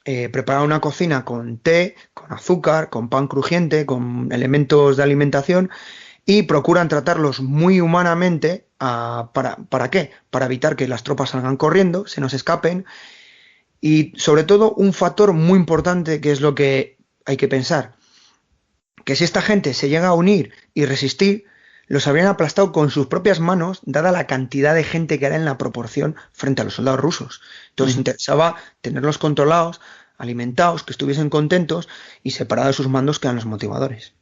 preparan una cocina con té, con azúcar, con pan crujiente, con elementos de alimentación y procuran tratarlos muy humanamente. ¿Para qué? Para evitar que las tropas salgan corriendo, se nos escapen. Y sobre todo un factor muy importante que es lo que hay que pensar, que si esta gente se llega a unir y resistir, los habrían aplastado con sus propias manos, dada la cantidad de gente que era en la proporción frente a los soldados rusos. Entonces interesaba tenerlos controlados, alimentados, que estuviesen contentos y separados de sus mandos que eran los motivadores.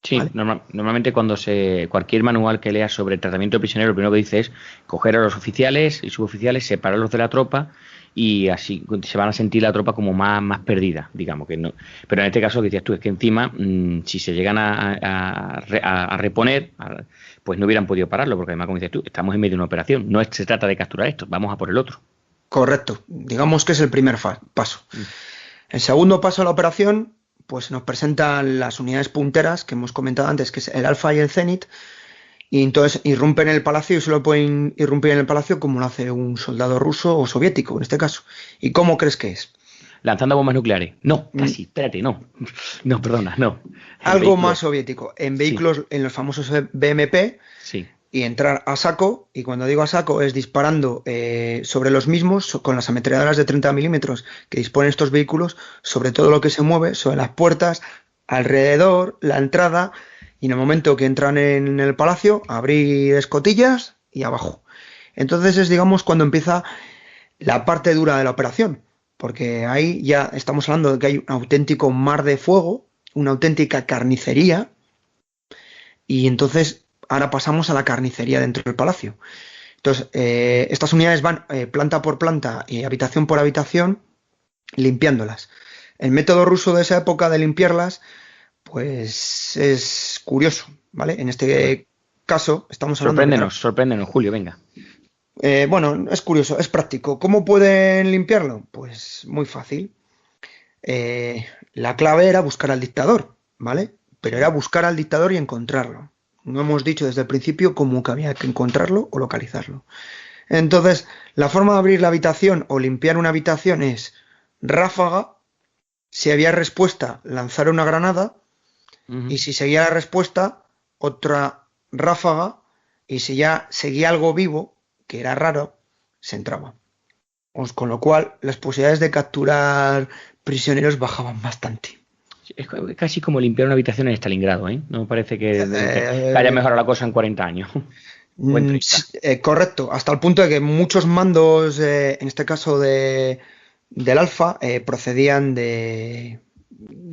Sí, ¿vale? Normalmente cualquier manual que leas sobre tratamiento de prisioneros, lo primero que dice es coger a los oficiales y suboficiales, separarlos de la tropa y así se van a sentir la tropa como más perdida, digamos que no. Pero en este caso lo que decías tú es que encima si se llegan a reponer, pues no hubieran podido pararlo, porque además, como dices tú, estamos en medio de una operación, no se trata de capturar esto, vamos a por el otro. Correcto, digamos que es el primer paso. El segundo paso de la operación, pues nos presentan las unidades punteras que hemos comentado antes, que es el Alfa y el Zenit, y entonces irrumpen en el palacio y solo pueden irrumpir en el palacio como lo hace un soldado ruso o soviético en este caso. ¿Y cómo crees que es? Lanzando bombas nucleares. No, casi, espérate, no. No, perdona, no. Algo más soviético, en vehículos, sí. En los famosos BMP, sí. Y entrar a saco, y cuando digo a saco es disparando sobre los mismos con las ametralladoras de 30 milímetros que disponen estos vehículos, sobre todo lo que se mueve, sobre las puertas, alrededor, la entrada, y en el momento que entran en el palacio, abrir escotillas y abajo. Entonces es, digamos, cuando empieza la parte dura de la operación, porque ahí ya estamos hablando de que hay un auténtico mar de fuego, una auténtica carnicería, y entonces ahora pasamos a la carnicería dentro del palacio. Entonces, estas unidades van planta por planta y habitación por habitación limpiándolas. El método ruso de esa época de limpiarlas, pues es curioso, ¿vale? En este caso estamos hablando... Sorpréndenos, Julio, venga. Bueno, es curioso, es práctico. ¿Cómo pueden limpiarlo? Pues muy fácil. La clave era buscar al dictador, ¿vale? Pero era buscar al dictador y encontrarlo. No hemos dicho desde el principio cómo que había que encontrarlo o localizarlo. Entonces, la forma de abrir la habitación o limpiar una habitación es ráfaga. Si había respuesta, lanzar una granada. Y si seguía la respuesta, otra ráfaga. Y si ya seguía algo vivo, que era raro, se entraba. Con lo cual, las posibilidades de capturar prisioneros bajaban bastante. Es casi como limpiar una habitación en Stalingrado, ¿eh? No me parece que haya mejorado la cosa en 40 años. Correcto, hasta el punto de que muchos mandos, en este caso del Alfa, procedían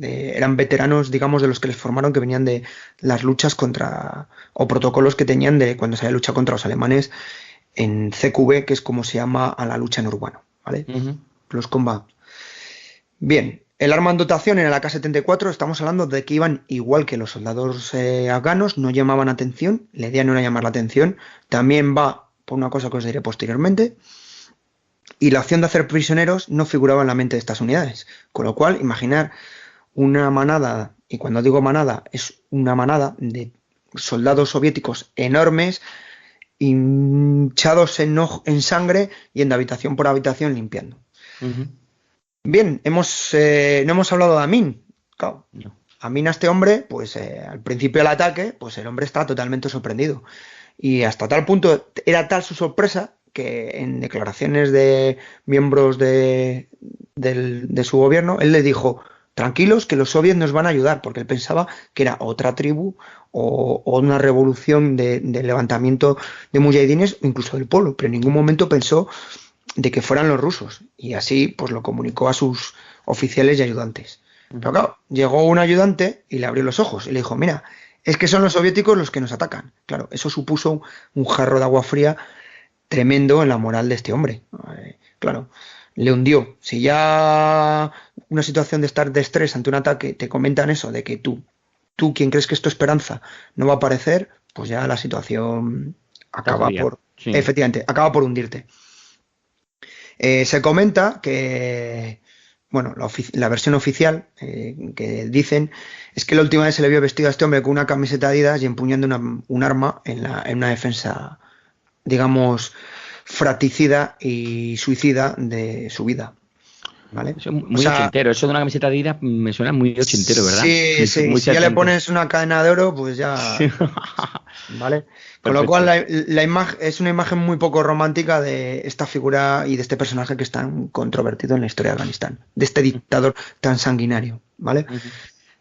eran veteranos, digamos, de los que les formaron, que venían de las luchas contra, o protocolos que tenían de cuando se había luchado contra los alemanes en CQB, que es como se llama a la lucha en urbano, ¿vale? Los Combat. Bien, el arma en dotación en el AK-74, estamos hablando de que iban igual que los soldados afganos, no llamaban atención, la idea no era llamar la atención, también va por una cosa que os diré posteriormente, y la opción de hacer prisioneros no figuraba en la mente de estas unidades, con lo cual, imaginar una manada, y cuando digo manada, es una manada de soldados soviéticos enormes, hinchados en sangre, yendo habitación por habitación limpiando. Bien, no hemos hablado de Amin. Claro, no. Amin, a este hombre, pues al principio del ataque, pues el hombre está totalmente sorprendido. Y hasta tal punto, era tal su sorpresa, que en declaraciones de miembros de su gobierno, él le dijo: tranquilos, que los soviets nos van a ayudar, porque él pensaba que era otra tribu o una revolución de levantamiento de mujahidines, incluso del pueblo, pero en ningún momento pensó de que fueran los rusos, y así pues lo comunicó a sus oficiales y ayudantes. Pero claro, llegó un ayudante y le abrió los ojos y le dijo: mira, es que son los soviéticos los que nos atacan. Claro, eso supuso un jarro de agua fría tremendo en la moral de este hombre. Claro, le hundió. Si ya una situación de estar de estrés ante un ataque te comentan eso, de que tú quien crees que es tu esperanza no va a aparecer, pues ya la situación acaba efectivamente, acaba por hundirte. Se comenta que, bueno, la versión oficial que dicen es que la última vez se le vio vestido a este hombre con una camiseta Adidas y empuñando un arma en una defensa, digamos, fratricida y suicida de su vida. ¿Vale? Eso es muy ochentero, eso de una camiseta Adidas me suena muy ochentero, ¿verdad? Sí, sí, si ya le pones una cadena de oro, pues ya... Sí. ¿Vale? Con lo cual la imagen es una imagen muy poco romántica de esta figura y de este personaje que es tan controvertido en la historia de Afganistán, de este dictador tan sanguinario, ¿vale?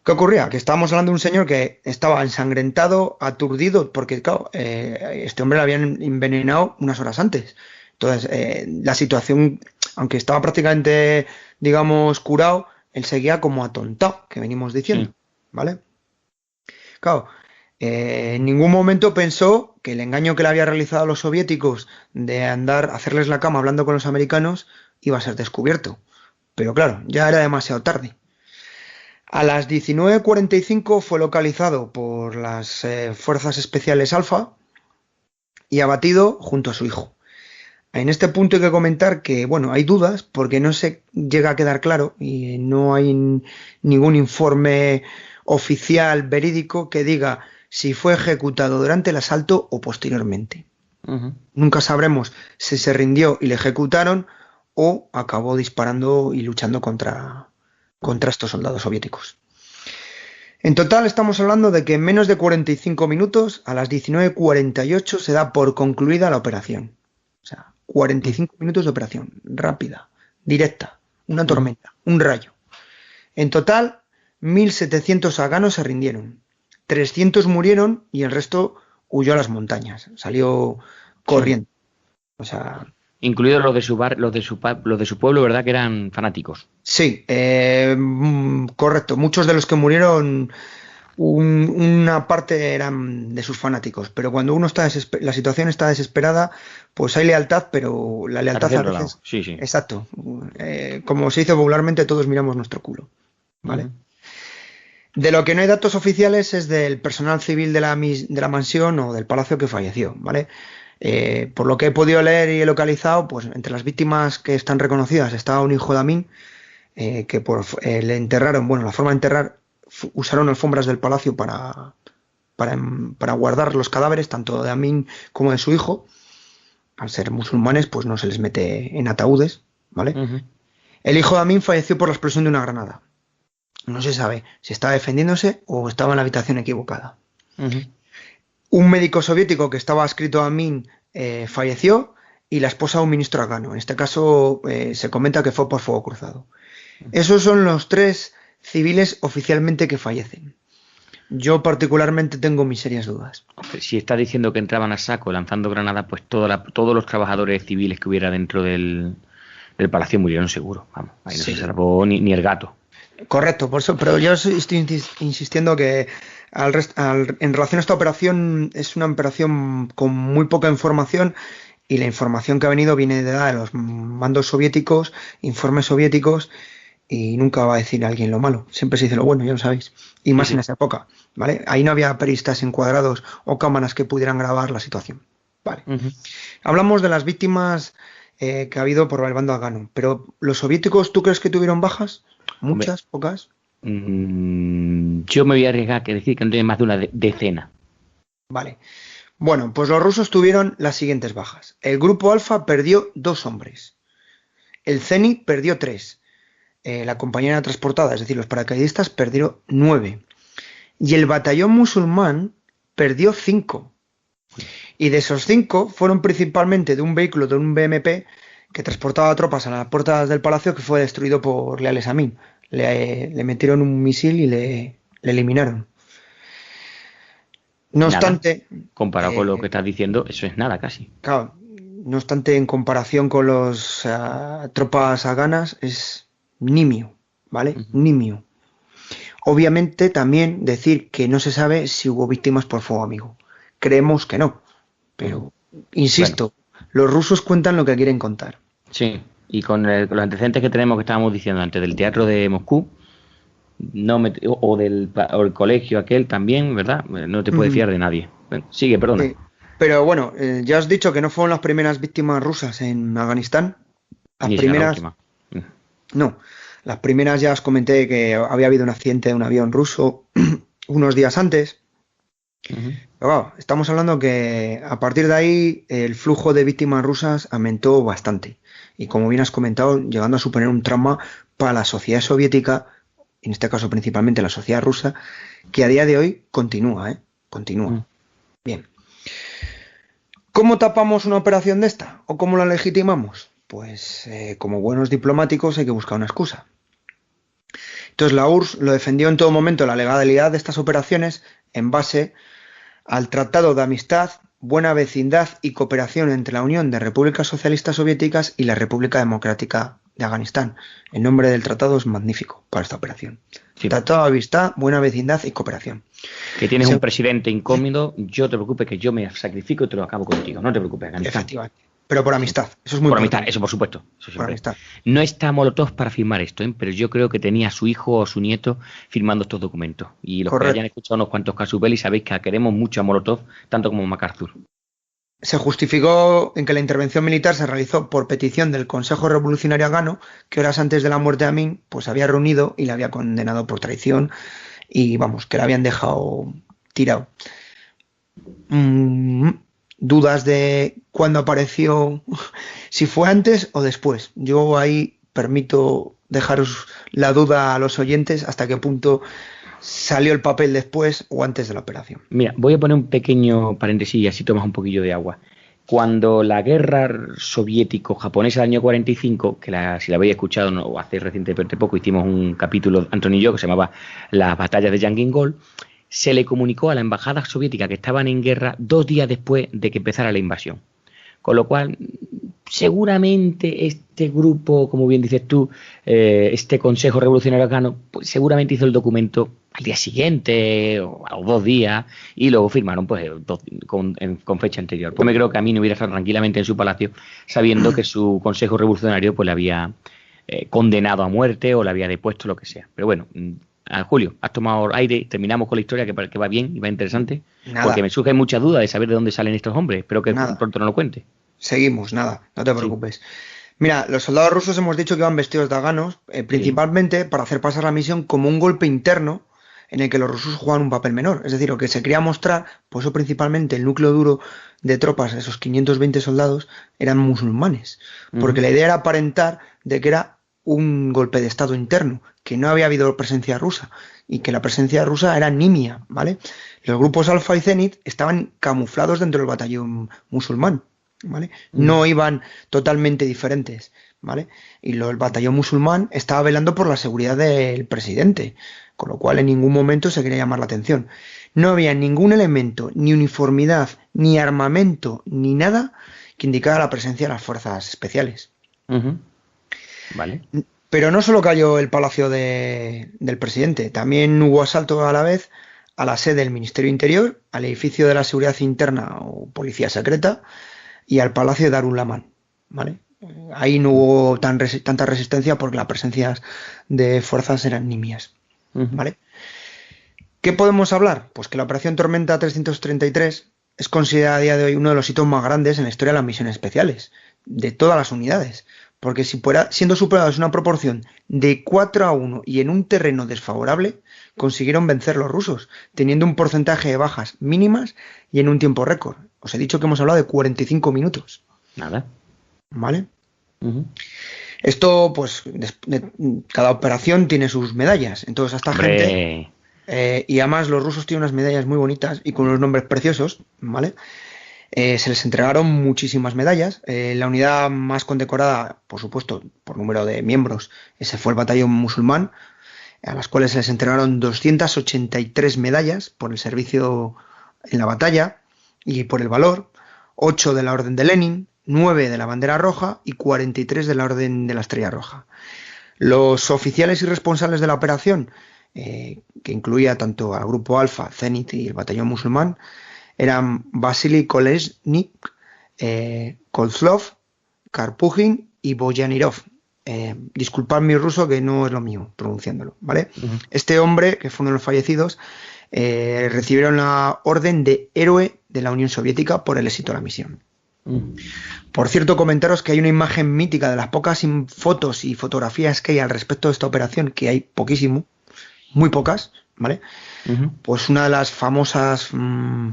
¿Qué ocurría? Que estábamos hablando de un señor que estaba ensangrentado, aturdido, porque claro, este hombre lo habían envenenado unas horas antes. Entonces, la situación, aunque estaba prácticamente, digamos, curado, él seguía como atontado, que venimos diciendo, ¿vale? Claro, en ningún momento pensó que el engaño que le había realizado a los soviéticos de hacerles la cama hablando con los americanos, iba a ser descubierto. Pero claro, ya era demasiado tarde. A las 19:45 fue localizado por las fuerzas especiales Alfa y abatido junto a su hijo. En este punto hay que comentar que, bueno, hay dudas porque no se llega a quedar claro y no hay ningún informe oficial verídico que diga si fue ejecutado durante el asalto o posteriormente. Nunca sabremos si se rindió y le ejecutaron o acabó disparando y luchando contra estos soldados soviéticos. En total estamos hablando de que en menos de 45 minutos, a las 19:48, se da por concluida la operación. O sea, 45 minutos de operación, rápida, directa, una tormenta, un rayo. En total, 1.700 afganos se rindieron, 300 murieron y el resto huyó a las montañas, salió corriendo. O sea, incluidos los de su pueblo, ¿verdad? Que eran fanáticos. Sí, correcto. Muchos de los que murieron, una parte eran de sus fanáticos, pero cuando uno está la situación está desesperada, pues hay lealtad, pero la lealtad a veces... Sí. Exacto. Como se dice popularmente, todos miramos nuestro culo, ¿vale? De lo que no hay datos oficiales es del personal civil de la mansión o del palacio que falleció, ¿vale? Por lo que he podido leer y he localizado, pues entre las víctimas que están reconocidas estaba un hijo de Amin, que le enterraron, bueno, la forma de enterrar, usaron alfombras del palacio para guardar los cadáveres, tanto de Amin como de su hijo. Al ser musulmanes, pues no se les mete en ataúdes, ¿vale? El hijo de Amin falleció por la explosión de una granada. No se sabe si estaba defendiéndose o estaba en la habitación equivocada. Un médico soviético que estaba adscrito a Amin falleció, y la esposa de un ministro afgano. En este caso se comenta que fue por fuego cruzado. Esos son los 3 civiles oficialmente que fallecen. Yo particularmente tengo mis serias dudas. Si está diciendo que entraban a saco lanzando granadas, pues todos los trabajadores civiles que hubiera dentro del palacio murieron seguro. Vamos, ahí no se salvó ni el gato. Correcto, por eso, pero yo estoy insistiendo que en relación a esta operación es una operación con muy poca información y la información que ha venido viene de los mandos soviéticos, informes soviéticos, y nunca va a decir alguien lo malo, siempre se dice lo bueno, ya lo sabéis, y más en esa época, ¿vale? Ahí no había periodistas encuadrados o cámaras que pudieran grabar la situación, ¿vale? Hablamos de las víctimas que ha habido por el bando afgano, pero ¿los soviéticos tú crees que tuvieron bajas? ¿Muchas? ¿Pocas? Yo me voy a arriesgar a decir que no tiene más de una decena. Vale. Bueno, pues los rusos tuvieron las siguientes bajas. El grupo Alfa perdió 2 hombres. El Zenit perdió 3. La compañía transportada, es decir, los paracaidistas, perdieron 9. Y el batallón musulmán perdió 5. Y de esos 5 fueron principalmente de un vehículo, de un BMP, que transportaba tropas a las puertas del palacio, que fue destruido por leales a Amin. Le metieron un misil y le eliminaron. No obstante... Comparado con lo que estás diciendo, eso es nada casi. Claro, no obstante, en comparación con las tropas afganas, es nimio, ¿vale? Nimio. Obviamente también decir que no se sabe si hubo víctimas por fuego amigo. Creemos que no, pero insisto, los rusos cuentan lo que quieren contar. Sí, y con los antecedentes que tenemos que estábamos diciendo antes del teatro de Moscú, o el colegio aquel también, ¿verdad? No te puedes fiar de nadie. Sigue, perdona. Pero bueno, ya has dicho que no fueron las primeras víctimas rusas en Afganistán. Las primeras... No, las primeras ya os comenté que había habido un accidente de un avión ruso unos días antes. Pero bueno, estamos hablando que a partir de ahí el flujo de víctimas rusas aumentó bastante. Y como bien has comentado, llegando a suponer un trauma para la sociedad soviética, en este caso principalmente la sociedad rusa, que a día de hoy continúa, Continúa. Bien. ¿Cómo tapamos una operación de esta? ¿O cómo la legitimamos? Pues como buenos diplomáticos hay que buscar una excusa. Entonces la URSS lo defendió en todo momento la legalidad de estas operaciones en base al Tratado de Amistad, Buena Vecindad y Cooperación entre la Unión de Repúblicas Socialistas Soviéticas y la República Democrática de Afganistán. El nombre del tratado es magnífico para esta operación. Sí. Tratado de Amistad, Buena Vecindad y Cooperación. Que tienes un presidente incómodo, yo te preocupes que yo me sacrifico y te lo acabo contigo. No te preocupes, Afganistán. Efectivamente. Pero por amistad, eso es muy importante. Por amistad, eso por supuesto. Eso por amistad. No está Molotov para firmar esto, pero yo creo que tenía a su hijo o su nieto firmando estos documentos. Y los que hayan escuchado unos cuantos casus belli sabéis que queremos mucho a Molotov, tanto como a MacArthur. Se justificó en que la intervención militar se realizó por petición del Consejo Revolucionario Afgano, que horas antes de la muerte de Amin, pues había reunido y le había condenado por traición y vamos, que le habían dejado tirado. Dudas de cuándo apareció, si fue antes o después. Yo ahí permito dejaros la duda a los oyentes hasta qué punto salió el papel después o antes de la operación. Mira, voy a poner un pequeño paréntesis y así tomas un poquillo de agua. Cuando la guerra soviético-japonesa del año 45, que si la habéis escuchado no, hace recientemente poco, hicimos un capítulo, Antonio y yo, que se llamaba Las batallas de Yangingol, se le comunicó a la embajada soviética que estaban en guerra 2 días después de que empezara la invasión. Con lo cual, seguramente este grupo, como bien dices tú, este Consejo Revolucionario Afgano, pues seguramente hizo el documento al día siguiente o a los 2 días y luego firmaron pues con fecha anterior. Pues me creo que a mí no hubiera estado tranquilamente en su palacio sabiendo que su Consejo Revolucionario pues le había condenado a muerte o le había depuesto, lo que sea. Pero bueno... Julio, has tomado aire y terminamos con la historia que va bien y va interesante. Nada. Porque me surgen muchas dudas de saber de dónde salen estos hombres. Espero que pronto no lo cuente. Seguimos, no te preocupes. Sí. Mira, los soldados rusos hemos dicho que iban vestidos de afganos, principalmente para hacer pasar la misión como un golpe interno en el que los rusos juegan un papel menor. Es decir, lo que se quería mostrar, por eso principalmente el núcleo duro de tropas, esos 520 soldados, eran musulmanes. Porque la idea era aparentar de que era un golpe de estado interno, que no había habido presencia rusa y que la presencia rusa era nimia, ¿vale? Los grupos Alfa y Zenit estaban camuflados dentro del batallón musulmán, ¿vale? No iban totalmente diferentes, ¿vale? Y el batallón musulmán estaba velando por la seguridad del presidente, con lo cual en ningún momento se quería llamar la atención. No había ningún elemento, ni uniformidad, ni armamento, ni nada que indicara la presencia de las fuerzas especiales. Vale. Pero no solo cayó el palacio del presidente, también hubo asalto a la vez a la sede del Ministerio Interior, al edificio de la Seguridad Interna o Policía Secreta y al Palacio de Darul Aman, ¿vale? Ahí no hubo tanta resistencia porque las presencias de fuerzas eran nimias, ¿vale? ¿Qué podemos hablar? Pues que la Operación Tormenta 333 es considerada a día de hoy uno de los hitos más grandes en la historia de las misiones especiales, de todas las unidades, porque si siendo superados una proporción de 4-1 y en un terreno desfavorable, consiguieron vencer los rusos, teniendo un porcentaje de bajas mínimas y en un tiempo récord. Os he dicho que hemos hablado de 45 minutos. Nada. ¿Vale? Esto, pues, cada operación tiene sus medallas. Entonces, a esta gente... y además los rusos tienen unas medallas muy bonitas y con unos nombres preciosos, ¿vale? Se les entregaron muchísimas medallas. La unidad más condecorada, por supuesto, por número de miembros, ese fue el batallón musulmán, a las cuales se les entregaron 283 medallas por el servicio en la batalla y por el valor, 8 de la Orden de Lenin, 9 de la Bandera Roja y 43 de la Orden de la Estrella Roja. Los oficiales y responsables de la operación, que incluía tanto al Grupo Alfa, Zenit y el batallón musulmán, eran Vasily Kolesnik, Kozlov, Karpugin y Boyanirov. Disculpad mi ruso, que no es lo mío pronunciándolo, ¿vale? Este hombre, que fue uno de los fallecidos, recibieron la orden de héroe de la Unión Soviética por el éxito de la misión. Por cierto, comentaros que hay una imagen mítica de las pocas fotos y fotografías que hay al respecto de esta operación, que hay poquísimo, muy pocas, ¿vale? Pues una de las famosas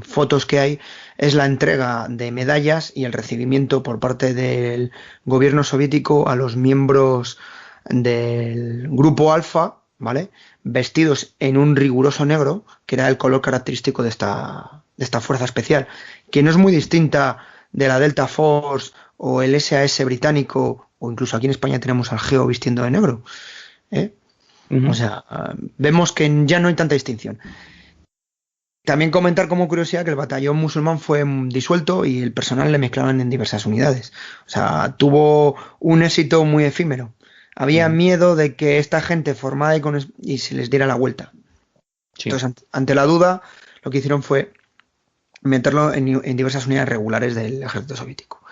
fotos que hay es la entrega de medallas y el recibimiento por parte del gobierno soviético a los miembros del Grupo Alfa, ¿vale? Vestidos en un riguroso negro, que era el color característico de esta fuerza especial, que no es muy distinta de la Delta Force o el SAS británico, o incluso aquí en España tenemos al Geo vistiendo de negro, ¿eh? O sea, vemos que ya no hay tanta distinción. También comentar como curiosidad que el batallón musulmán fue disuelto y el personal le mezclaban en diversas unidades. O sea, tuvo un éxito muy efímero. Había miedo de que esta gente formada y se les diera la vuelta. Sí. Entonces, ante la duda, lo que hicieron fue meterlo en diversas unidades regulares del ejército soviético.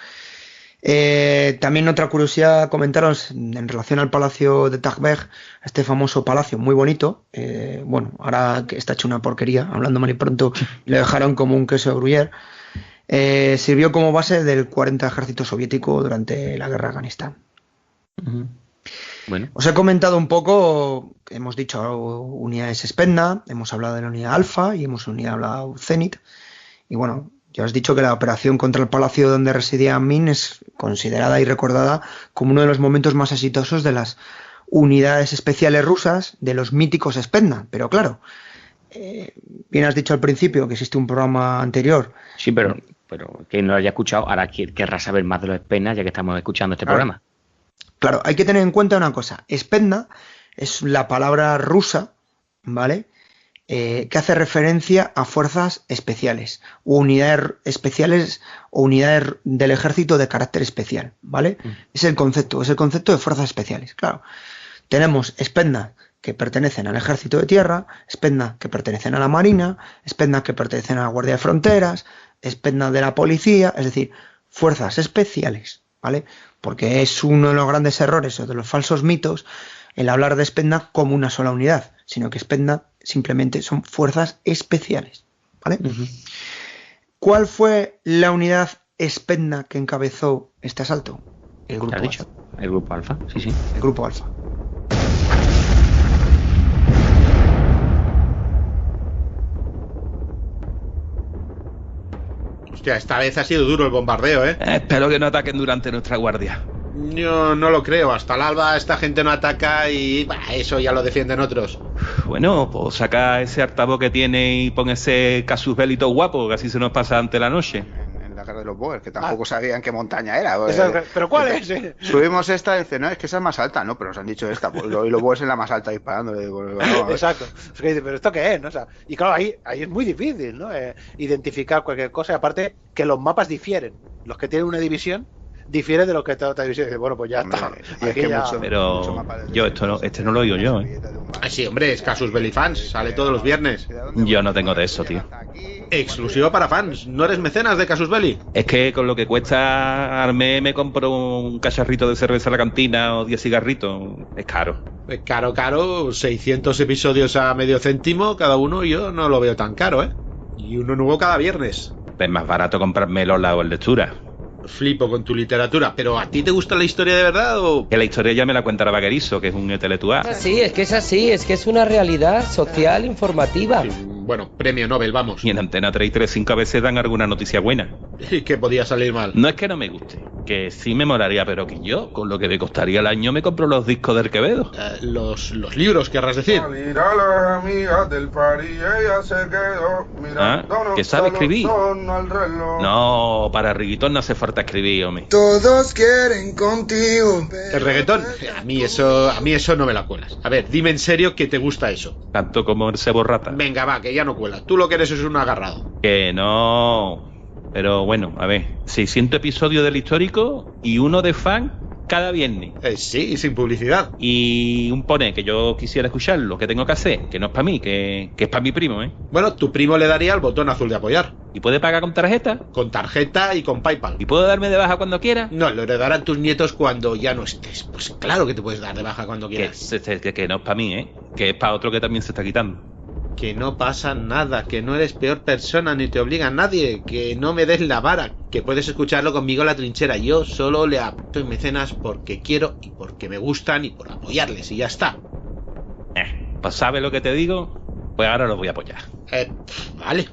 También otra curiosidad comentaros en relación al palacio de Tagbeg, este famoso palacio muy bonito, bueno, ahora que está hecho una porquería, hablando mal y pronto, le dejaron como un queso de gruyère, sirvió como base del 40 ejército soviético durante la guerra de Afganistán. Bueno. Os he comentado un poco, hemos dicho unidades Spetsnaz, hemos hablado de la unidad Alfa y hemos hablado Zenit, y bueno, ya os he dicho que la operación contra el palacio donde residía Amin es considerada y recordada como uno de los momentos más exitosos de las unidades especiales rusas, de los míticos Spetsnaz. Pero claro, bien has dicho al principio que existe un programa anterior. Sí, pero que no lo haya escuchado, ahora querrá saber más de los Spetsnaz ya que estamos escuchando este programa. Claro, hay que tener en cuenta una cosa. Spetsnaz es la palabra rusa, ¿vale?, que hace referencia a fuerzas especiales o unidades especiales o unidades del ejército de carácter especial, ¿vale? Es el concepto de fuerzas especiales. Claro, tenemos Spetsnaz que pertenecen al ejército de tierra, Spetsnaz que pertenecen a la marina, Spetsnaz que pertenecen a la Guardia de Fronteras, Spetsnaz de la policía, es decir, fuerzas especiales, ¿vale? Porque es uno de los grandes errores o de los falsos mitos el hablar de Spetsnaz como una sola unidad, sino que Spetsnaz simplemente son fuerzas especiales, ¿vale? ¿Cuál fue la unidad Spetsnaz que encabezó este asalto? El Grupo Alfa. El Grupo Alfa, sí. El Grupo Alfa. Hostia, esta vez ha sido duro el bombardeo, ¿eh? Espero que no ataquen durante nuestra guardia. Yo no lo creo, hasta el alba esta gente no ataca y eso ya lo defienden otros. Bueno, pues saca ese altavoz que tiene y pon ese casus belli todo guapo, que así se nos pasa ante la noche. la guerra de los Boers, que tampoco sabían qué montaña era. ¿Pero cuál es? Subimos esta y dice, no, es que esa es más alta, no, pero nos han dicho esta, y los Boers es la más alta disparando. Exacto. Es que dice, pero ¿esto qué es? ¿No? O sea, y claro, ahí es muy difícil, ¿no? Identificar cualquier cosa, y aparte que los mapas difieren. Los que tienen una división difiere de lo que está otra división. Dice, bueno, pues ya está. Pero yo este no lo oigo yo, ¿eh? Sí, hombre, es Casus Belli Fans, sale todos los viernes. Yo no tengo de eso, tío. Exclusivo para fans, ¿no eres mecenas de Casus Belli? Es que con lo que cuesta al mes me compro un cacharrito de cerveza a la cantina o 10 cigarritos. Es caro. Caro, 600 episodios a medio céntimo cada uno, yo no lo veo tan caro, ¿eh? Y uno nuevo cada viernes. Es más barato comprarme Lola o el lectura. Flipo con tu literatura, pero ¿a ti te gusta la historia de verdad o...? Que la historia ya me la cuenta Vaquerizo, que es un intelectual. Sí, es que es así, es que es una realidad social informativa. Sí, bueno, premio Nobel, vamos. Y en Antena 3 y 3.5 a veces dan alguna noticia buena. ¿Y qué podía salir mal? No es que no me guste, que sí me molaría, pero que yo, con lo que me costaría el año, me compro los discos del Quevedo. Los libros, querrás decir. ¿Que sabe escribir? No, para reggaetón no hace falta escribir, hombre. Todos quieren contigo. ¿El reggaetón? A mí eso no me la cuelas. A ver, dime en serio que te gusta eso. Tanto como el Sebo Rata. Venga, va, que ya no cuela. Tú lo que eres es un agarrado. Que no. Pero bueno, a ver, 600 episodios del histórico y uno de fan cada viernes. Sí, sin publicidad. Y un pone que yo quisiera escucharlo, que tengo que hacer, que no es para mí, que es para mi primo, ¿eh? Bueno, tu primo le daría el botón azul de apoyar. ¿Y puede pagar con tarjeta? Con tarjeta y con PayPal. ¿Y puedo darme de baja cuando quiera? No, lo heredarán tus nietos cuando ya no estés. Pues claro que te puedes dar de baja cuando quieras. Que no es para mí, ¿eh? Que es para otro que también se está quitando. Que no pasa nada, que no eres peor persona ni te obliga a nadie, que no me des la vara, que puedes escucharlo conmigo en la trinchera. Yo solo le apunto en mecenas porque quiero y porque me gustan y por apoyarles y ya está. Pues ¿sabes lo que te digo? Pues ahora lo voy a apoyar. Vale,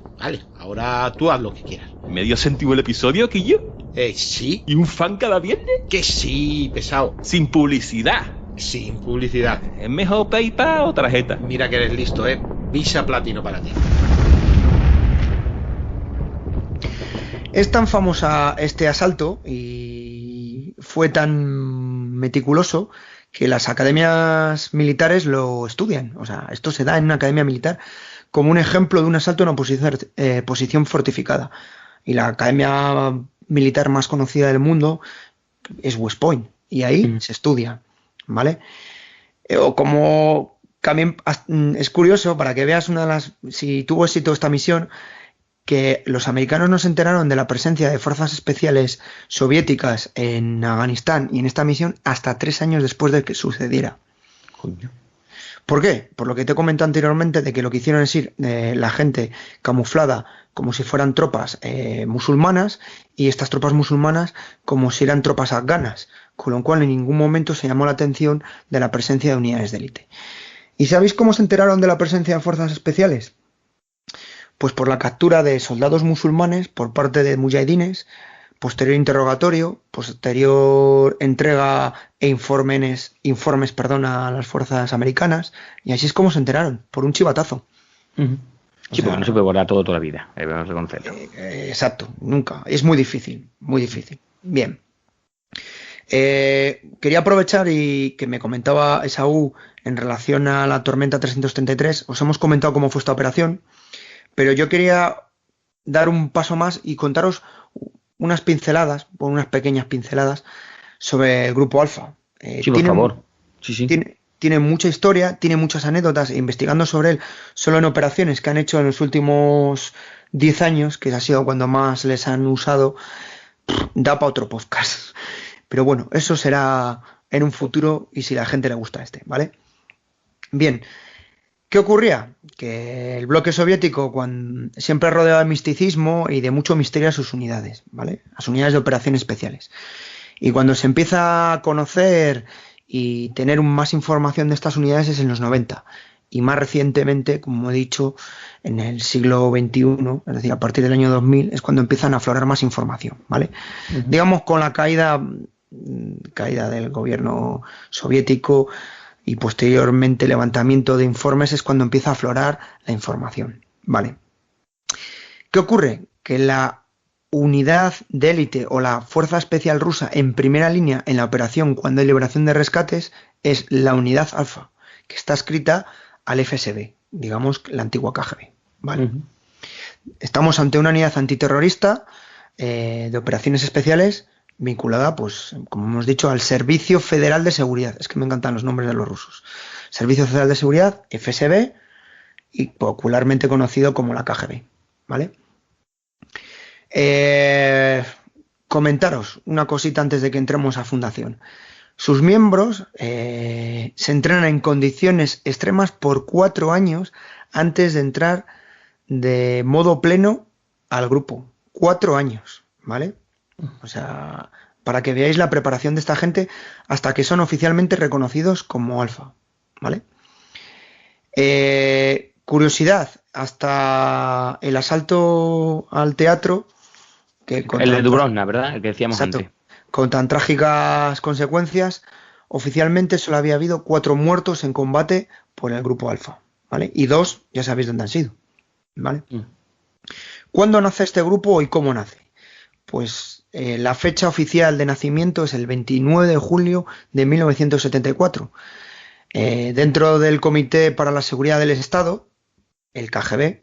ahora tú haz lo que quieras. ¿Medio céntimo el episodio, Quillo? Sí. ¿Y un fan cada viernes? Que sí, pesado. Sin publicidad. Sin publicidad. ¿Es mejor PayPal o tarjeta? Mira que eres listo, Visa Platino para ti. Es tan famosa este asalto y fue tan meticuloso que las academias militares lo estudian. O sea, esto se da en una academia militar como un ejemplo de un asalto en una posición fortificada. Y la academia militar más conocida del mundo es West Point. Y ahí se estudia, ¿vale? O como también es curioso, para que veas si tuvo éxito esta misión, que los americanos no se enteraron de la presencia de fuerzas especiales soviéticas en Afganistán y en esta misión hasta 3 años después de que sucediera. Coño. ¿Por qué? Por lo que te he comentado anteriormente, de que lo que hicieron es ir la gente camuflada como si fueran tropas musulmanas, y estas tropas musulmanas como si eran tropas afganas, con lo cual en ningún momento se llamó la atención de la presencia de unidades de élite. ¿Y sabéis cómo se enteraron de la presencia de fuerzas especiales? Pues por la captura de soldados musulmanes por parte de mujahidines, posterior interrogatorio, posterior entrega e informes a las fuerzas americanas, y así es como se enteraron, por un chivatazo. Sí, porque no se puede guardar todo toda la vida, vamos a reconocerlo. Exacto, nunca. Es muy difícil, muy difícil. Bien. Quería aprovechar y que me comentaba Esaú en relación a la Tormenta 333. Os hemos comentado cómo fue esta operación, pero yo quería dar un paso más y contaros unas pequeñas pinceladas sobre el Grupo Alfa. Sí, por favor. Sí. Tiene mucha historia, tiene muchas anécdotas, e investigando sobre él solo en operaciones que han hecho en los últimos 10 años, que ha sido cuando más les han usado, da para otro podcast. Pero bueno, eso será en un futuro y si a la gente le gusta ¿vale? Bien, ¿qué ocurría? Que el bloque soviético siempre rodeaba de misticismo y de mucho misterio a sus unidades, ¿vale? A sus unidades de operaciones especiales. Y cuando se empieza a conocer y tener más información de estas unidades es en los 90. Y más recientemente, como he dicho, en el siglo XXI, es decir, a partir del año 2000, es cuando empiezan a aflorar más información, ¿vale? Digamos, con la caída del gobierno soviético y posteriormente levantamiento de informes es cuando empieza a aflorar la información, ¿vale? ¿Qué ocurre? Que la unidad de élite o la fuerza especial rusa en primera línea en la operación cuando hay liberación de rescates es la unidad alfa, que está adscrita al FSB, digamos la antigua KGB. ¿Vale? Estamos ante una unidad antiterrorista de operaciones especiales vinculada, pues, como hemos dicho, al Servicio Federal de Seguridad. Es que me encantan los nombres de los rusos. Servicio Federal de Seguridad, FSB, y popularmente conocido como la KGB. ¿Vale? Comentaros una cosita antes de que entremos a fundación. Sus miembros se entrenan en condiciones extremas por 4 años antes de entrar de modo pleno al grupo. 4 años, ¿vale? O sea, para que veáis la preparación de esta gente hasta que son oficialmente reconocidos como alfa, ¿vale? Curiosidad, hasta el asalto al teatro, que el de Dubrovna, ¿verdad? El que decíamos antes. Con tan trágicas consecuencias, oficialmente solo había habido 4 muertos en combate por el grupo alfa, ¿vale? Y 2, ya sabéis dónde han sido, ¿vale? ¿Cuándo nace este grupo y cómo nace? Pues la fecha oficial de nacimiento es el 29 de julio de 1974. Dentro del Comité para la Seguridad del Estado, el KGB,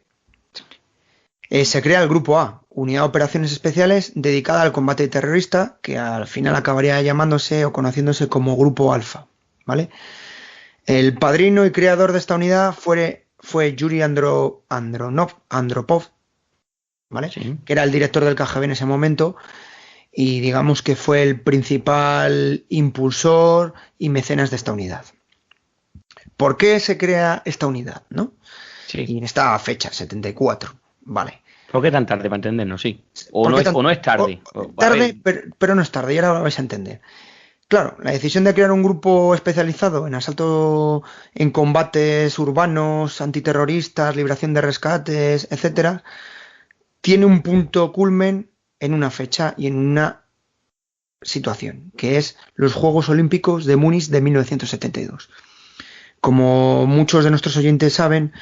se crea el Grupo A, Unidad de Operaciones Especiales dedicada al combate terrorista, que al final acabaría llamándose o conociéndose como Grupo Alfa, ¿vale? El padrino y creador de esta unidad fue Yuri Andropov, ¿vale? Sí. Que era el director del KGB en ese momento y digamos que fue el principal impulsor y mecenas de esta unidad. ¿Por qué se crea esta unidad, no? Sí. Y en esta fecha, 74, vale. ¿Por qué tan tarde para entendernos? Sí. O no es tarde. Tarde, pero no es tarde, y ahora lo vais a entender. Claro, la decisión de crear un grupo especializado en asalto en combates urbanos, antiterroristas, liberación de rescates, etcétera, tiene un punto culmen en una fecha y en una situación, que es los Juegos Olímpicos de Múnich de 1972. Como muchos de nuestros oyentes saben,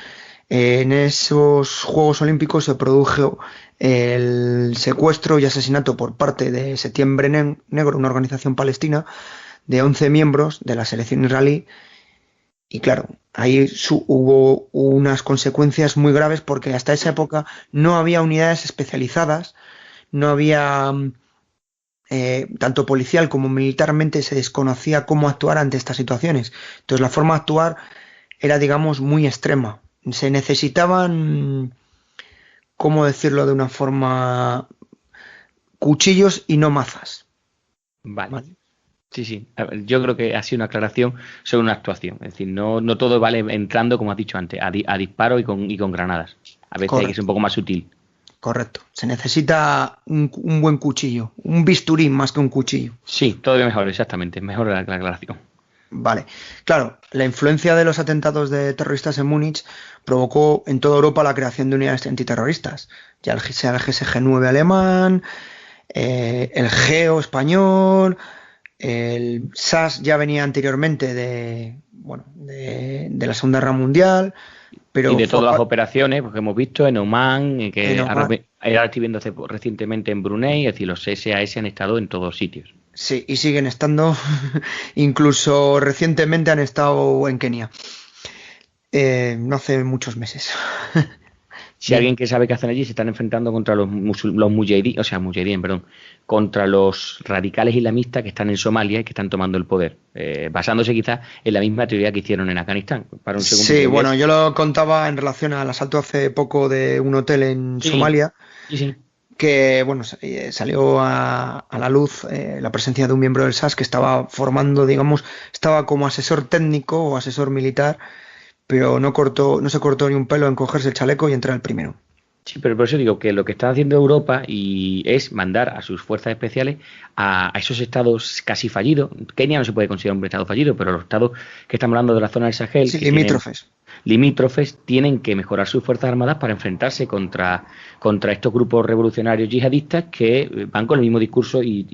en esos Juegos Olímpicos se produjo el secuestro y asesinato por parte de Septiembre Negro, una organización palestina, de 11 miembros de la selección israelí. Y claro, ahí hubo unas consecuencias muy graves porque hasta esa época no había unidades especializadas, no había, tanto policial como militarmente se desconocía cómo actuar ante estas situaciones. Entonces la forma de actuar era, digamos, muy extrema. Se necesitaban, ¿cómo decirlo de una forma? Cuchillos y no mazas. Vale. Sí. A ver, yo creo que ha sido una aclaración sobre una actuación. Es decir, no todo vale entrando, como has dicho antes, a disparo y con granadas. A veces Correcto. Hay que ser un poco más sutil. Correcto. Se necesita un buen cuchillo, un bisturí más que un cuchillo. Sí, todavía mejor, exactamente. Mejor la aclaración. Vale, claro, la influencia de los atentados de terroristas en Múnich provocó en toda Europa la creación de unidades antiterroristas, ya sea el GSG-9 alemán, el GEO español, el SAS ya venía anteriormente de la Segunda Guerra Mundial, pero y de todas las operaciones que hemos visto en Oman, ahora estoy viendo recientemente en Brunei, es decir, los SAS han estado en todos sitios. Sí, y siguen estando, incluso recientemente han estado en Kenia, no hace muchos meses. Si alguien que sabe qué hacen allí se están enfrentando contra los mujahidín, contra los radicales islamistas que están en Somalia y que están tomando el poder, basándose quizás en la misma teoría que hicieron en Afganistán. Sí, bueno, yo lo contaba en relación al asalto hace poco de un hotel en Somalia. Sí. Que bueno, salió a la luz la presencia de un miembro del SAS que estaba formando, digamos, estaba como asesor técnico o asesor militar, pero no se cortó ni un pelo en cogerse el chaleco y entrar el primero. Sí, pero por eso digo que lo que está haciendo Europa es mandar a sus fuerzas especiales a esos estados casi fallidos. Kenia no se puede considerar un estado fallido, pero los estados que estamos hablando de la zona del Sahel, sí, limítrofes, tienen que mejorar sus fuerzas armadas para enfrentarse contra estos grupos revolucionarios yihadistas que van con el mismo discurso y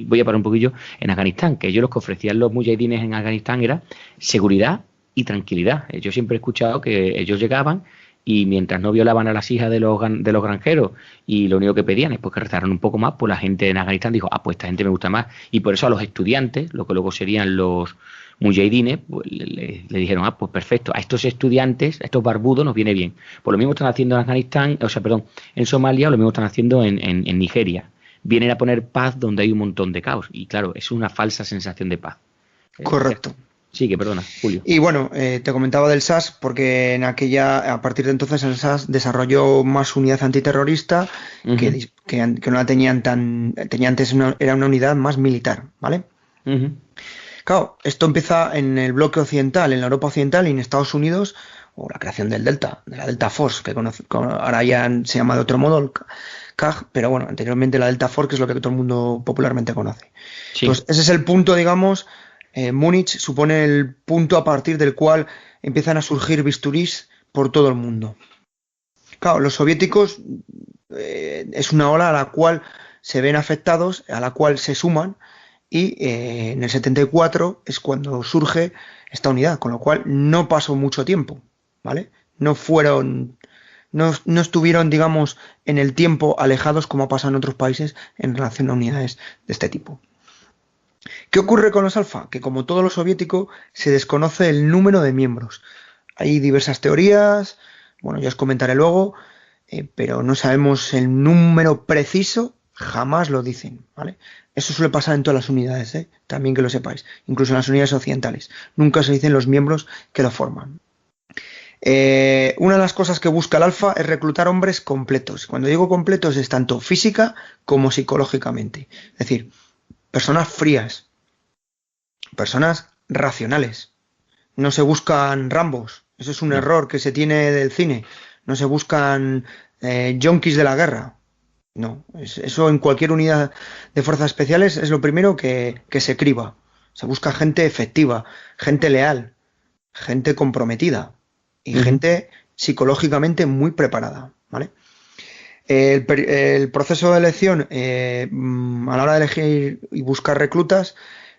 voy a parar un poquillo en Afganistán, que ellos lo que ofrecían los mujahidines en Afganistán era seguridad y tranquilidad. Yo siempre he escuchado que ellos llegaban y mientras no violaban a las hijas de los granjeros y lo único que pedían es pues que rezaran un poco más, pues la gente en Afganistán dijo, pues esta gente me gusta más, y por eso a los estudiantes, lo que luego serían los mujahidines, pues le dijeron, pues perfecto, a estos estudiantes, a estos barbudos nos viene bien. Pues lo mismo están haciendo en Afganistán, en Somalia, o lo mismo están haciendo en Nigeria. Vienen a poner paz donde hay un montón de caos, y claro, es una falsa sensación de paz. Correcto. Sigue, perdona, Julio. Y bueno, te comentaba del SAS porque a partir de entonces el SAS desarrolló más unidad antiterrorista que no la tenían tenía antes era una unidad más militar, ¿vale? Claro, esto empieza en el bloque occidental, en la Europa occidental y en Estados Unidos, o la creación de la Delta Force, que ahora ya se llama de otro modo, el CAG, pero bueno, anteriormente la Delta Force, que es lo que todo el mundo popularmente conoce. Sí. Entonces, ese es el punto, digamos. Múnich supone el punto a partir del cual empiezan a surgir bisturís por todo el mundo. Claro, los soviéticos es una ola a la cual se ven afectados, a la cual se suman, y en el 74 es cuando surge esta unidad, con lo cual no pasó mucho tiempo, ¿vale? No estuvieron, digamos, en el tiempo alejados como ha pasado en otros países en relación a unidades de este tipo. ¿Qué ocurre con los alfa? Que como todo lo soviético se desconoce el número de miembros. Hay diversas teorías, bueno, ya os comentaré luego, pero no sabemos el número preciso, jamás lo dicen, ¿vale? Eso suele pasar en todas las unidades, también que lo sepáis, incluso en las unidades occidentales. Nunca se dicen los miembros que lo forman. Una de las cosas que busca el alfa es reclutar hombres completos. Cuando digo completos es tanto física como psicológicamente. Es decir, personas frías, personas racionales. No se buscan Rambos, eso es un error que se tiene del cine. No se buscan yonkis de la guerra. No, eso en cualquier unidad de fuerzas especiales es lo primero que se criba. Se busca gente efectiva, gente leal, gente comprometida y gente psicológicamente muy preparada, ¿vale? El proceso de elección, a la hora de elegir y buscar reclutas,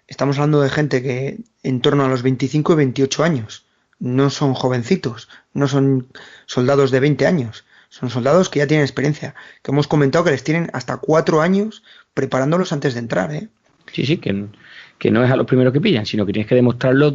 estamos hablando de gente que en torno a los 25 y 28 años. No son jovencitos, no son soldados de 20 años, son soldados que ya tienen experiencia, que hemos comentado que les tienen hasta 4 años preparándolos antes de entrar, ¿eh? Sí, que no es a los primeros que pillan, sino que tienes que demostrarlo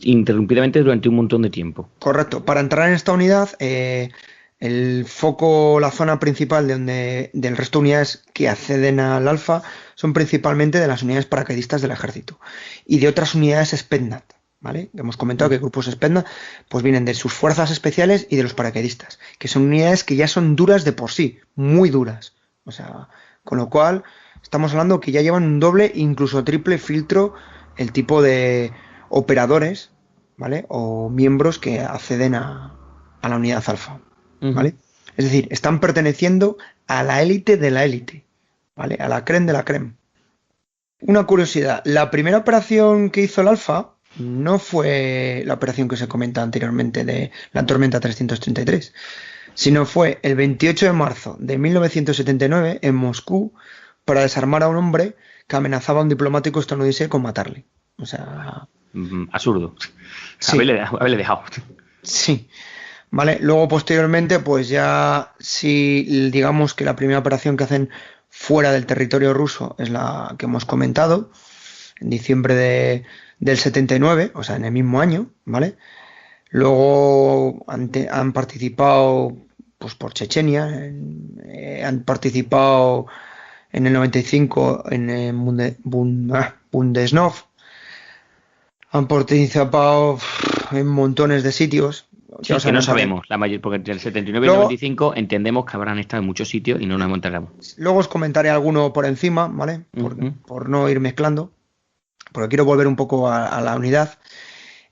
interrumpidamente durante un montón de tiempo. Correcto, para entrar en esta unidad, el foco, la zona principal del resto de unidades que acceden al alfa son principalmente de las unidades paracaidistas del ejército y de otras unidades Spetsnaz, ¿vale? Hemos comentado que grupos Spetsnaz pues vienen de sus fuerzas especiales y de los paracaidistas, que son unidades que ya son duras de por sí, muy duras. O sea, con lo cual estamos hablando que ya llevan un doble, incluso triple filtro el tipo de operadores, ¿vale? O miembros que acceden a la unidad alfa. ¿Vale? Es decir, están perteneciendo a la élite de la élite, ¿vale? A la crème de la crème. Una curiosidad, la primera operación que hizo el Alfa no fue la operación que se comenta anteriormente de la Tormenta 333, sino fue el 28 de marzo de 1979 en Moscú para desarmar a un hombre que amenazaba a un diplomático estadounidense con matarle. O sea... absurdo. Sí. Haberle dejado. Sí. Vale, luego posteriormente, pues ya si digamos que la primera operación que hacen fuera del territorio ruso es la que hemos comentado, en diciembre del 79, o sea, en el mismo año, ¿vale? Luego han participado pues por Chechenia, han participado en el 95 en el Bundesnov, han participado en montones de sitios. Sí, que no sabemos, porque entre el 79 y el 95 entendemos que habrán estado en muchos sitios y no nos hemos enterado. Luego os comentaré alguno por encima, ¿vale? Por no ir mezclando, porque quiero volver un poco a la unidad.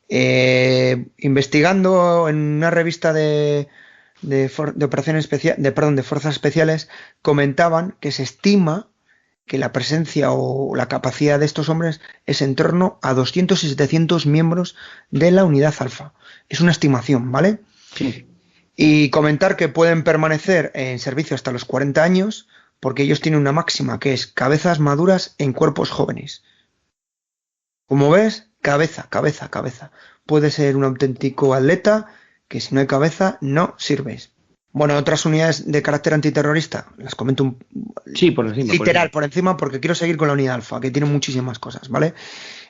Investigando en una revista de operaciones especiales, de fuerzas especiales, comentaban que se estima que la presencia o la capacidad de estos hombres es en torno a 200 y 700 miembros de la unidad alfa. Es una estimación, ¿vale? Sí. Y comentar que pueden permanecer en servicio hasta los 40 años porque ellos tienen una máxima que es cabezas maduras en cuerpos jóvenes. Como ves, cabeza. Puede ser un auténtico atleta que si no hay cabeza no sirves. Bueno, otras unidades de carácter antiterrorista, las comento literal por encima, porque quiero seguir con la unidad alfa, que tiene muchísimas cosas, ¿vale?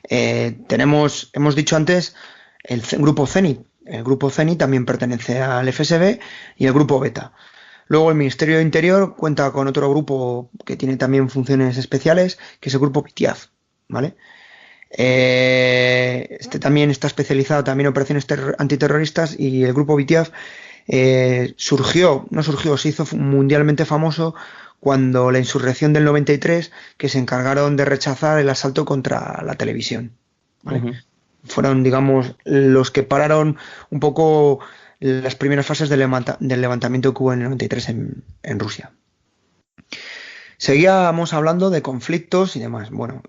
Hemos dicho antes el grupo Zenit. El grupo Zenit también pertenece al FSB y el grupo Beta. Luego el Ministerio de Interior cuenta con otro grupo que tiene también funciones especiales, que es el grupo Pitiaf, ¿vale? Este también está especializado también en operaciones antiterroristas, y el grupo Pitiaf se hizo mundialmente famoso cuando la insurrección del 93, que se encargaron de rechazar el asalto contra la televisión, ¿vale? Uh-huh. Fueron, digamos, los que pararon un poco las primeras fases del levantamiento que hubo en el 93 en Rusia. Seguíamos hablando de conflictos y demás. Bueno,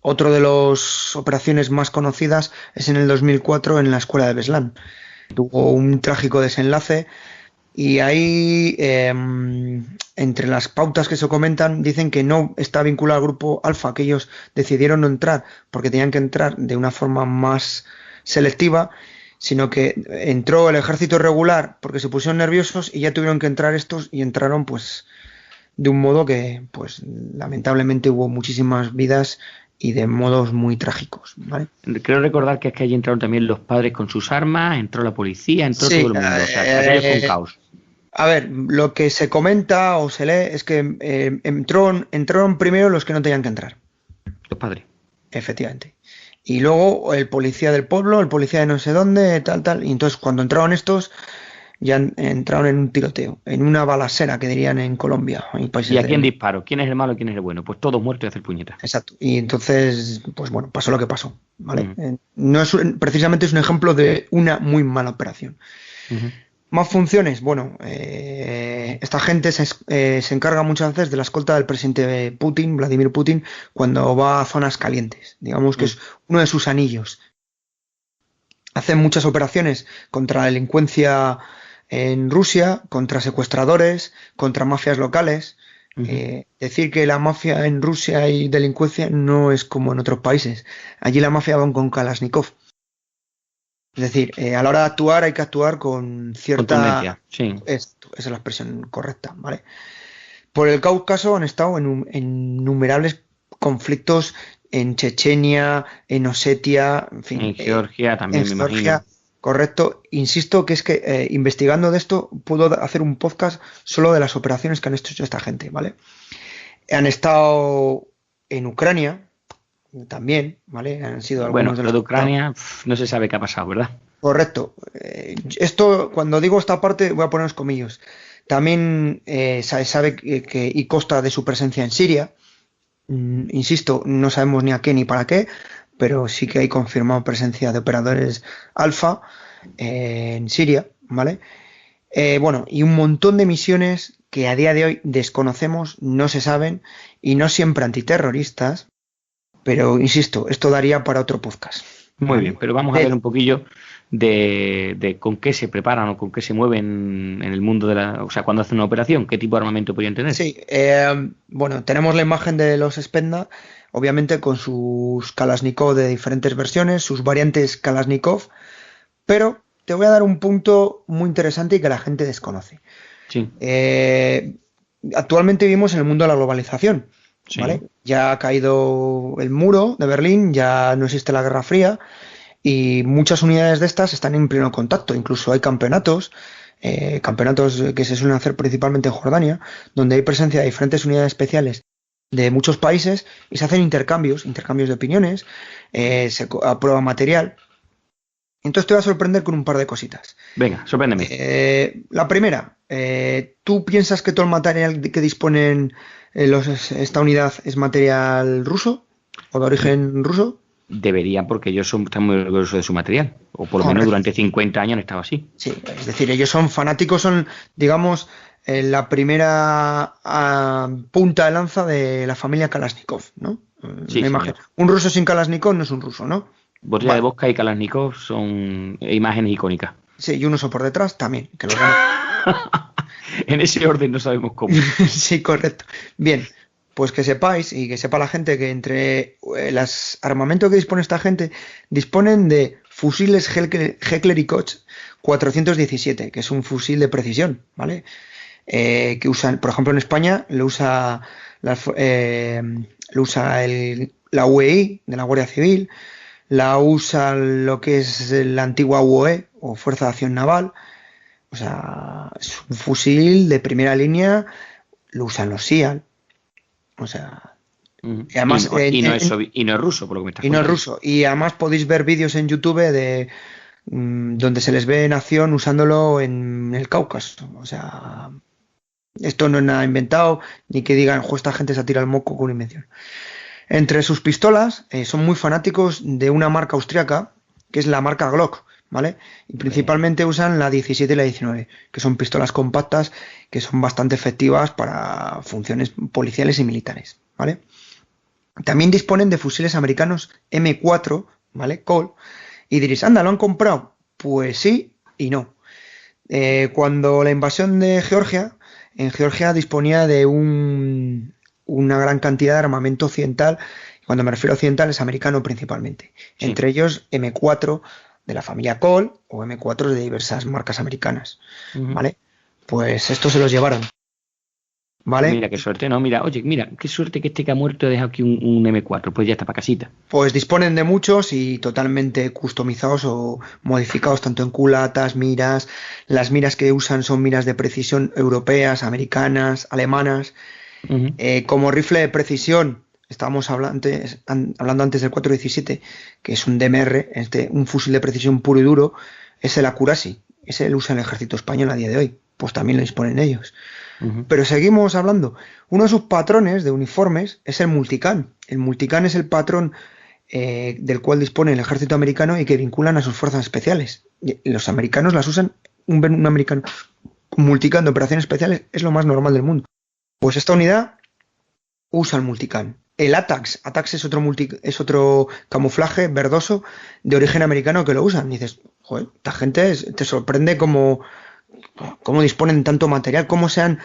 otro de las operaciones más conocidas es en el 2004 en la escuela de Beslan. Tuvo un trágico desenlace y ahí, entre las pautas que se comentan, dicen que no está vinculado al grupo Alfa, que ellos decidieron no entrar porque tenían que entrar de una forma más selectiva, sino que entró el ejército regular porque se pusieron nerviosos y ya tuvieron que entrar estos, y entraron pues de un modo que pues lamentablemente hubo muchísimas vidas y de modos muy trágicos, ¿vale? Creo recordar que es que allí entraron también los padres con sus armas, entró la policía, entró todo el mundo, o sea, aquello fue un caos. A ver, lo que se comenta o se lee es que entraron primero los que no tenían que entrar. Los padres. Efectivamente. Y luego el policía del pueblo, el policía de no sé dónde, tal. Y entonces cuando entraron estos, ya entraron en un tiroteo, en una balacera, que dirían en Colombia. ¿Y a quién disparó? ¿Quién es el malo y quién es el bueno? Pues todos muertos y hacer puñetas. Exacto. Y entonces, pues bueno, pasó lo que pasó, ¿vale? No es precisamente es un ejemplo de una muy mala operación. Uh-huh. Más funciones. Bueno, esta gente se encarga muchas veces de la escolta del presidente Putin, Vladimir Putin, cuando va a zonas calientes. Digamos que es uno de sus anillos. Hacen muchas operaciones contra la delincuencia en Rusia, contra secuestradores, contra mafias locales. Uh-huh. Decir que la mafia en Rusia hay delincuencia no es como en otros países. Allí la mafia van con Kalashnikov. Es decir, a la hora de actuar hay que actuar con cierta... Sí. Esa es la expresión correcta, ¿vale? Por el Cáucaso han estado en innumerables conflictos en Chechenia, en Osetia, en fin. En Georgia también, me imagino. Correcto. Insisto que es que investigando de esto puedo hacer un podcast solo de las operaciones que han hecho esta gente, ¿vale? Han estado en Ucrania también, ¿vale? Han sido algunos de Ucrania no se sabe qué ha pasado, ¿verdad? Correcto. Esto, cuando digo esta parte, voy a poner los comillos. También se sabe que y consta de su presencia en Siria. Insisto, no sabemos ni a qué ni para qué, pero sí que hay confirmado presencia de operadores alfa en Siria, ¿vale? Bueno, y un montón de misiones que a día de hoy desconocemos, no se saben, y no siempre antiterroristas, pero insisto, esto daría para otro podcast. Muy bien, pero vamos a ver un poquillo de con qué se preparan o con qué se mueven en el mundo de o sea, cuando hacen una operación, qué tipo de armamento podrían tener. Sí, bueno, tenemos la imagen de los Spetsnaz, obviamente con sus Kalashnikov de diferentes versiones, sus variantes Kalashnikov, pero te voy a dar un punto muy interesante y que la gente desconoce. Sí. Actualmente vivimos en el mundo de la globalización. Sí. ¿Vale? Ya ha caído el muro de Berlín, ya no existe la Guerra Fría y muchas unidades de estas están en pleno contacto. Incluso hay campeonatos que se suelen hacer principalmente en Jordania, donde hay presencia de diferentes unidades especiales de muchos países y se hacen intercambios de opiniones, se aprueba material. Entonces te voy a sorprender con un par de cositas. Venga, sorpréndeme. La primera, ¿tú piensas que todo el material que disponen esta unidad es material ruso o de origen ruso? Deberían, porque ellos están muy orgullosos de su material, o por lo menos durante 50 años han estado así. Sí, es decir, ellos son fanáticos, son, digamos, la primera punta de lanza de la familia Kalashnikov, ¿no? Sí, imagen. Un ruso sin Kalashnikov no es un ruso, ¿no? Botella de vodka y Kalashnikov son imágenes icónicas. Sí, y un oso por detrás también. Que en ese orden no sabemos cómo. Sí, correcto. Bien, pues que sepáis y que sepa la gente que entre los armamentos que dispone esta gente, disponen de fusiles Heckler y Koch 417, que es un fusil de precisión, ¿vale? Que usan, por ejemplo, en España lo usa la UEI de la Guardia Civil, la usa lo que es la antigua UOE o Fuerza de Acción Naval. O sea, es un fusil de primera línea, lo usan los SEAL. O sea, y además y no es ruso, por lo que me estás y no es contando. ruso. Y además podéis ver vídeos en YouTube de donde se les ve en acción usándolo en el Cáucaso. O sea, esto no es nada inventado, ni que digan, esta gente se tira el moco con una invención. Entre sus pistolas son muy fanáticos de una marca austríaca, que es la marca Glock, ¿vale? Y principalmente usan la 17 y la 19, que son pistolas compactas que son bastante efectivas para funciones policiales y militares, ¿vale? También disponen de fusiles americanos M4, ¿vale? Colt. Y diréis, anda, ¿lo han comprado? Pues sí y no. Cuando la invasión de Georgia, en Georgia disponía de una gran cantidad de armamento occidental. Cuando me refiero a occidental es americano principalmente. Sí. Entre ellos M4 de la familia Colt o M4 de diversas marcas americanas. ¿Vale? Pues estos se los llevaron. ¿Vale? Mira qué suerte, ¿no? Mira, oye, mira, qué suerte que este que ha muerto ha dejado aquí un M4, pues ya está para casita. Pues disponen de muchos y totalmente customizados o modificados tanto en culatas, miras. Las miras que usan son miras de precisión europeas, americanas, alemanas. Como rifle de precisión, estábamos hablando antes del 417, que es un DMR, un fusil de precisión puro y duro, es el Akurasi. Ese lo usa el ejército español a día de hoy, pues también lo disponen ellos. Pero seguimos hablando. Uno de sus patrones de uniformes es el Multican. El Multican es el patrón del cual dispone el ejército americano y que vinculan a sus fuerzas especiales. Y los americanos las usan, un americano Multican de operaciones especiales es lo más normal del mundo. Pues esta unidad usa el Multican. El ATAX es otro camuflaje verdoso de origen americano que lo usan. Y dices, joder, esta gente te sorprende cómo disponen tanto material, cómo se han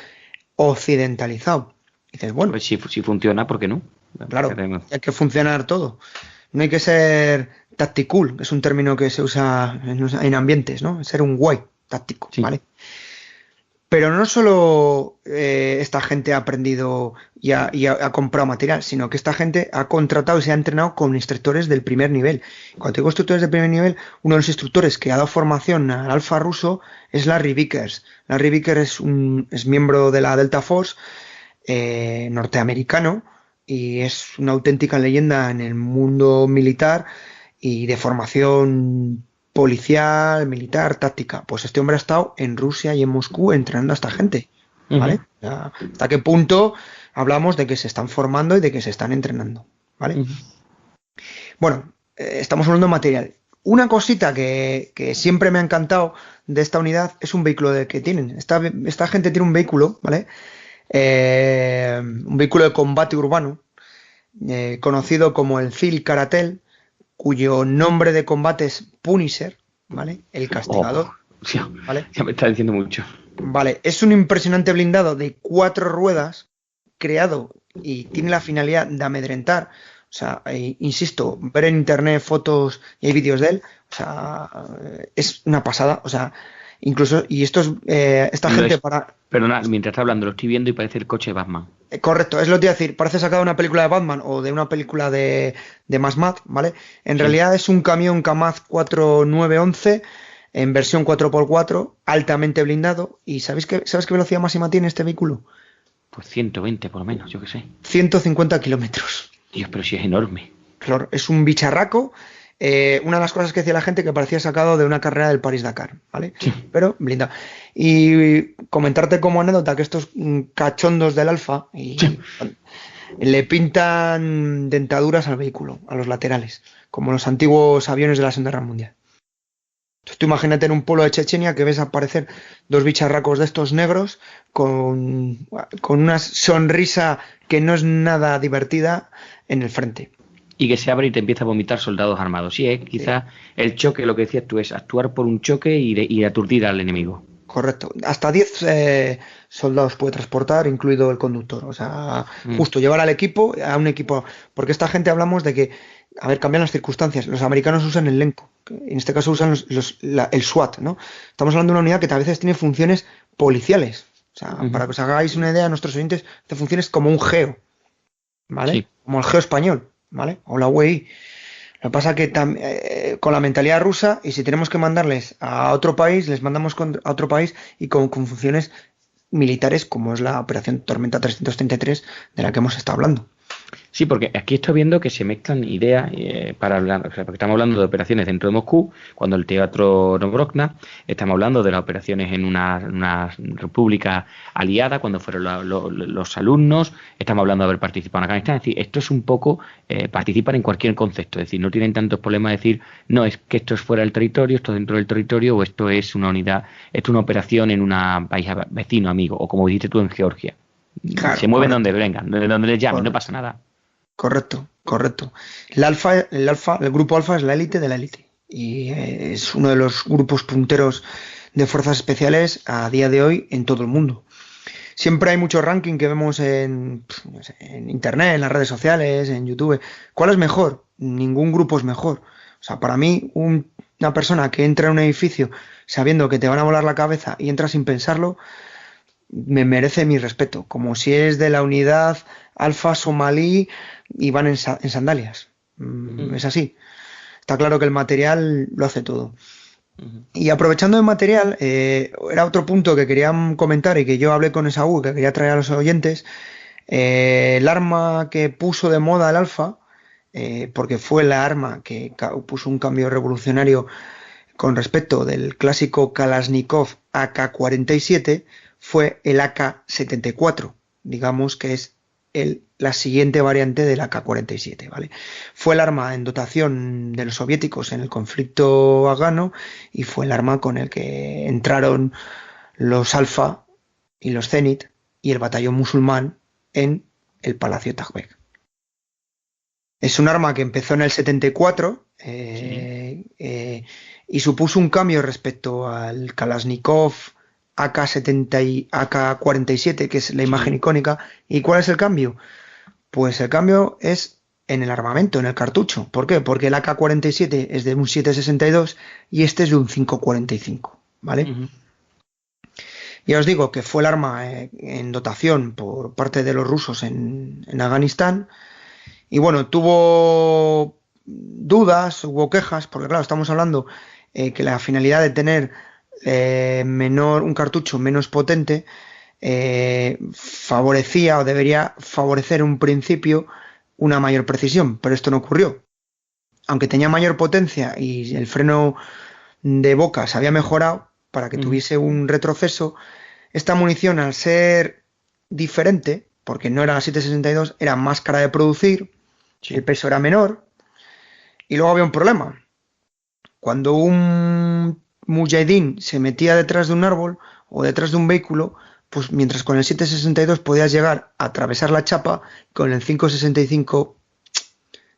occidentalizado. Y dices, bueno, pues si funciona, ¿por qué no? Claro, hay que funcionar todo. No hay que ser tactical, es un término que se usa en ambientes, ¿no? Ser un guay táctico, sí. ¿Vale? Pero no solo esta gente ha aprendido y ha comprado material, sino que esta gente ha contratado y se ha entrenado con instructores del primer nivel. Cuando digo instructores del primer nivel, uno de los instructores que ha dado formación al Alfa ruso es Larry Vickers. Larry Vickers es miembro de la Delta Force norteamericano y es una auténtica leyenda en el mundo militar y de formación policial, militar, táctica. Pues este hombre ha estado en Rusia y en Moscú entrenando a esta gente, ¿vale? ¿Hasta qué punto hablamos de que se están formando y de que se están entrenando, ¿vale? Bueno, estamos hablando de material. Una cosita que siempre me ha encantado de esta unidad es un vehículo que tienen. Esta gente tiene un vehículo, ¿vale? Un vehículo de combate urbano conocido como el Phil Caratel, cuyo nombre de combate es Punisher, ¿vale? El castigador. ¿Vale? Ya me está diciendo mucho. Vale, es un impresionante blindado de 4 ruedas creado y tiene la finalidad de amedrentar. O sea, insisto, ver en internet fotos y hay vídeos de él, o sea, es una pasada. O sea, incluso, y esto es esta gente para... Perdona, mientras está hablando, lo estoy viendo y parece el coche de Batman. Correcto, es lo que te iba a decir, parece sacado de una película de Batman o de una película de Mad Max, ¿vale? En realidad es un camión Kamaz 4911 en versión 4x4, altamente blindado. ¿Y sabes qué velocidad máxima tiene este vehículo? Pues 120 por lo menos, yo qué sé. 150 kilómetros. Dios, pero si es enorme. Claro, es un bicharraco. Una de las cosas que decía la gente que parecía sacado de una carrera del París-Dakar, ¿vale? Sí. Pero blindado. Y comentarte como anécdota que estos cachondos del Alfa le pintan dentaduras al vehículo, a los laterales, como los antiguos aviones de la Segunda Guerra Mundial. Entonces tú imagínate en un pueblo de Chechenia que ves aparecer 2 bicharracos de estos negros con una sonrisa que no es nada divertida en el frente. Y que se abre y te empieza a vomitar soldados armados. Sí, quizás el choque, lo que decías tú, es actuar por un choque y aturdir al enemigo. Correcto. Hasta 10 soldados puede transportar, incluido el conductor. O sea, justo llevar al equipo, a un equipo. Porque esta gente hablamos de que, a ver, cambian las circunstancias. Los americanos usan el Lenco, En este caso usan el SWAT, ¿no? Estamos hablando de una unidad que a veces tiene funciones policiales. O sea, para que os hagáis una idea, nuestros oyentes, hace funciones como un GEO, ¿vale? Sí. Como el GEO español, ¿vale? O la UEI. Lo que pasa es que con la mentalidad rusa, y si tenemos que mandarles a otro país, les mandamos a otro país y con funciones militares, como es la Operación Tormenta 333, de la que hemos estado hablando. Sí, porque aquí estoy viendo que se mezclan ideas para hablar, o sea, porque estamos hablando de operaciones dentro de Moscú, cuando el teatro Novrokhna, estamos hablando de las operaciones en una república aliada, cuando fueron los alumnos, estamos hablando de haber participado en Afganistán, es decir, esto es un poco, participan en cualquier concepto, es decir, no tienen tantos problemas de decir, no, es que esto es fuera del territorio, esto es dentro del territorio, o esto es una unidad, esto es una operación en un país vecino, amigo, o como dijiste tú en Georgia. Claro, se mueven donde vengan, donde les llamen, no pasa nada. Correcto. El grupo alfa es la élite de la élite. Y es uno de los grupos punteros de fuerzas especiales a día de hoy en todo el mundo. Siempre hay mucho ranking que vemos en internet, en las redes sociales, en YouTube. ¿Cuál es mejor? Ningún grupo es mejor. O sea, para mí, una persona que entra en un edificio sabiendo que te van a volar la cabeza y entra sin pensarlo, me merece mi respeto. Como si es de la unidad alfa somalí y van en sandalias. Es así. Está claro que el material lo hace todo. Y aprovechando el material, era otro punto que quería comentar y que yo hablé con Esaú, que quería traer a los oyentes. El arma que puso de moda el alfa, porque fue la arma que puso un cambio revolucionario con respecto del clásico Kalashnikov AK-47, fue el AK-74, digamos que es la siguiente variante del AK-47, ¿vale? Fue el arma en dotación de los soviéticos en el conflicto afgano y fue el arma con el que entraron los Alfa y los Zenit y el batallón musulmán en el Palacio Tajbek. Es un arma que empezó en el 74 y supuso un cambio respecto al Kalashnikov AK-47, que es la imagen icónica. ¿Y cuál es el cambio? Pues el cambio es en el armamento, en el cartucho. ¿Por qué? Porque el AK-47 es de un 7.62 y este es de un 5.45, ¿vale? Ya os digo que fue el arma en dotación por parte de los rusos en Afganistán. Y bueno, tuvo dudas, hubo quejas, porque claro, estamos hablando que la finalidad de tener un cartucho menos potente favorecía o debería favorecer un principio una mayor precisión, pero esto no ocurrió. Aunque tenía mayor potencia y el freno de boca se había mejorado para que tuviese un retroceso, esta munición, al ser diferente, porque no era la 7.62, era más cara de producir, el peso era menor, y luego había un problema. Cuando un mujahidín se metía detrás de un árbol o detrás de un vehículo, pues mientras con el 7.62 podías llegar a atravesar la chapa, con el 5.65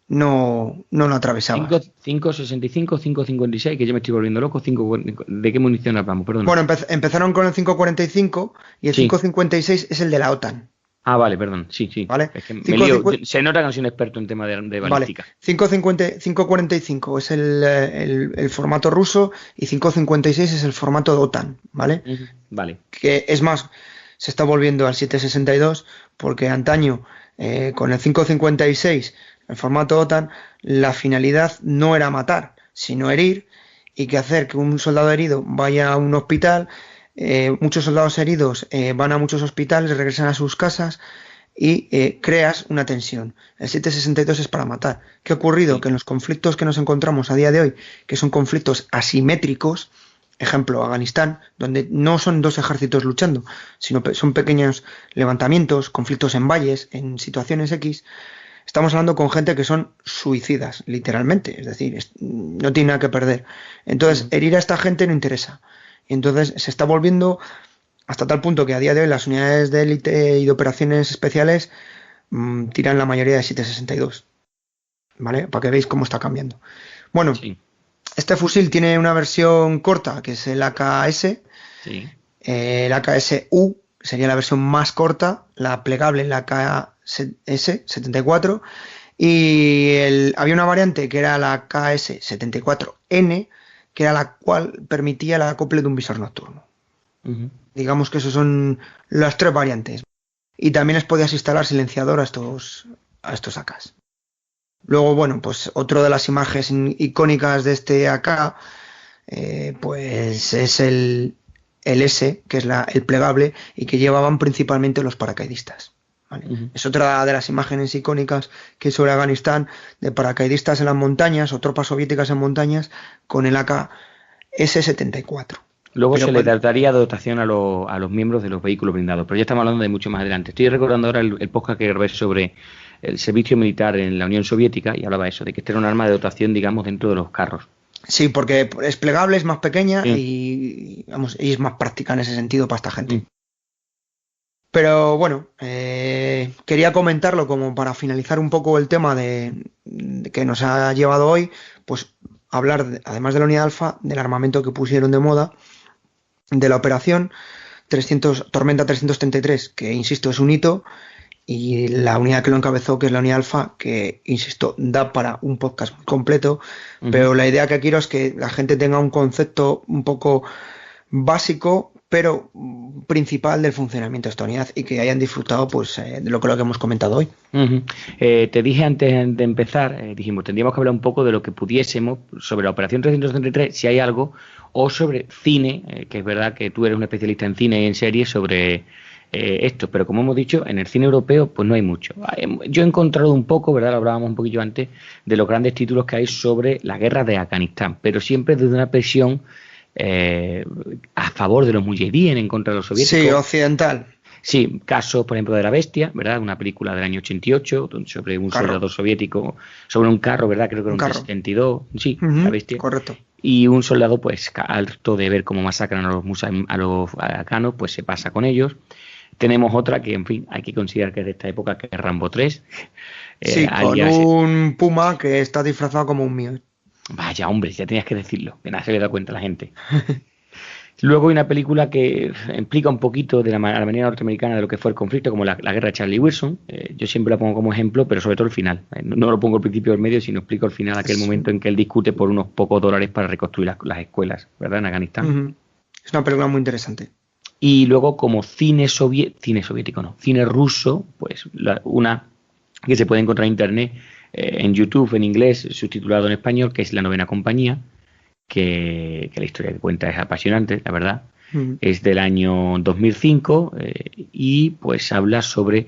no lo atravesabas. 5.65, 5.56, que yo me estoy volviendo loco. ¿De qué munición hablamos? Perdón. Bueno, empezaron con el 5.45 y el 5.56 es el de la OTAN. Ah, vale, perdón. Sí. ¿Vale? Es que me lío. Se nota que no soy un experto en tema de balística. Vale. 5.45 es el formato ruso y 5.56 es el formato de OTAN, ¿vale? Vale. Que es más, se está volviendo al 7.62 porque antaño con el 5.56, el formato OTAN, la finalidad no era matar, sino herir, y que hacer que un soldado herido vaya a un hospital. Muchos soldados heridos van a muchos hospitales, regresan a sus casas y creas una tensión. El 7.62 es para matar. ¿Qué ha ocurrido? Que en los conflictos que nos encontramos a día de hoy, que son conflictos asimétricos, ejemplo, Afganistán, donde no son dos ejércitos luchando, sino son pequeños levantamientos, conflictos en valles, en situaciones X, estamos hablando con gente que son suicidas, literalmente, es decir, no tiene nada que perder. Entonces, herir a esta gente no interesa. Y entonces se está volviendo hasta tal punto que a día de hoy las unidades de élite y de operaciones especiales tiran la mayoría de 7.62, ¿vale? Para que veáis cómo está cambiando. Bueno, este fusil tiene una versión corta, que es el AKS. El AKS-U sería la versión más corta, la plegable, la AKS-74. Y había una variante que era la KS74N, que era la cual permitía el acople de un visor nocturno. Digamos que esas son las 3 variantes. Y también les podías instalar silenciador a estos AKs. Luego, bueno, pues otro de las imágenes icónicas de este AK, pues es el S, que es el plegable, y que llevaban principalmente los paracaidistas. ¿Vale? Es otra de las imágenes icónicas que hay sobre Afganistán, de paracaidistas en las montañas o tropas soviéticas en montañas con el AK S-74. Luego se le daría dotación a los miembros de los vehículos blindados, pero ya estamos hablando de mucho más adelante. Estoy recordando ahora el podcast que grabé sobre el servicio militar en la Unión Soviética y hablaba eso, de que este era un arma de dotación, digamos, dentro de los carros. Sí, porque es plegable, es más pequeña y es más práctica en ese sentido para esta gente. Pero bueno, quería comentarlo como para finalizar un poco el tema de que nos ha llevado hoy, pues hablar, además de la unidad alfa, del armamento que pusieron de moda, de la operación Tormenta 333, que insisto es un hito, y la unidad que lo encabezó, que es la unidad alfa, que insisto da para un podcast muy completo, pero la idea que quiero es que la gente tenga un concepto un poco básico pero principal del funcionamiento de esta unidad y que hayan disfrutado pues de lo que hemos comentado hoy. Te dije antes de empezar, dijimos, tendríamos que hablar un poco de lo que pudiésemos sobre la operación 333, si hay algo, o sobre cine, que es verdad que tú eres un especialista en cine y en series sobre esto, pero como hemos dicho, en el cine europeo pues no hay mucho. Yo he encontrado un poco, ¿verdad? Lo hablábamos un poquillo antes, de los grandes títulos que hay sobre la guerra de Afganistán, pero siempre desde una presión a favor de los mujahideen en contra de los soviéticos. Sí, occidental. Sí, casos, por ejemplo, de La Bestia, ¿verdad? Una película del año 88 sobre un soldado soviético, sobre un carro, ¿verdad? Creo que era un T-72. Sí, La Bestia. Correcto. Y un soldado, pues, harto de ver cómo masacran a los afganos, pues se pasa con ellos. Tenemos otra que, en fin, hay que considerar que es de esta época, que es Rambo 3. Sí, con un puma que está disfrazado como un mío. Vaya, hombre, ya tenías que decirlo, que nada se le da cuenta a la gente. Luego hay una película que implica un poquito de la manera norteamericana de lo que fue el conflicto, como la guerra de Charlie Wilson. Yo siempre la pongo como ejemplo, pero sobre todo el final. No lo pongo al principio del medio, sino explico al final aquel momento en que él discute por unos pocos dólares para reconstruir las escuelas, ¿verdad? En Afganistán. Es una película muy interesante. Y luego como cine ruso, pues una que se puede encontrar en internet, en YouTube, en inglés, subtitulado en español, que es La Novena Compañía, que la historia que cuenta es apasionante, la verdad. Es del año 2005 y pues habla sobre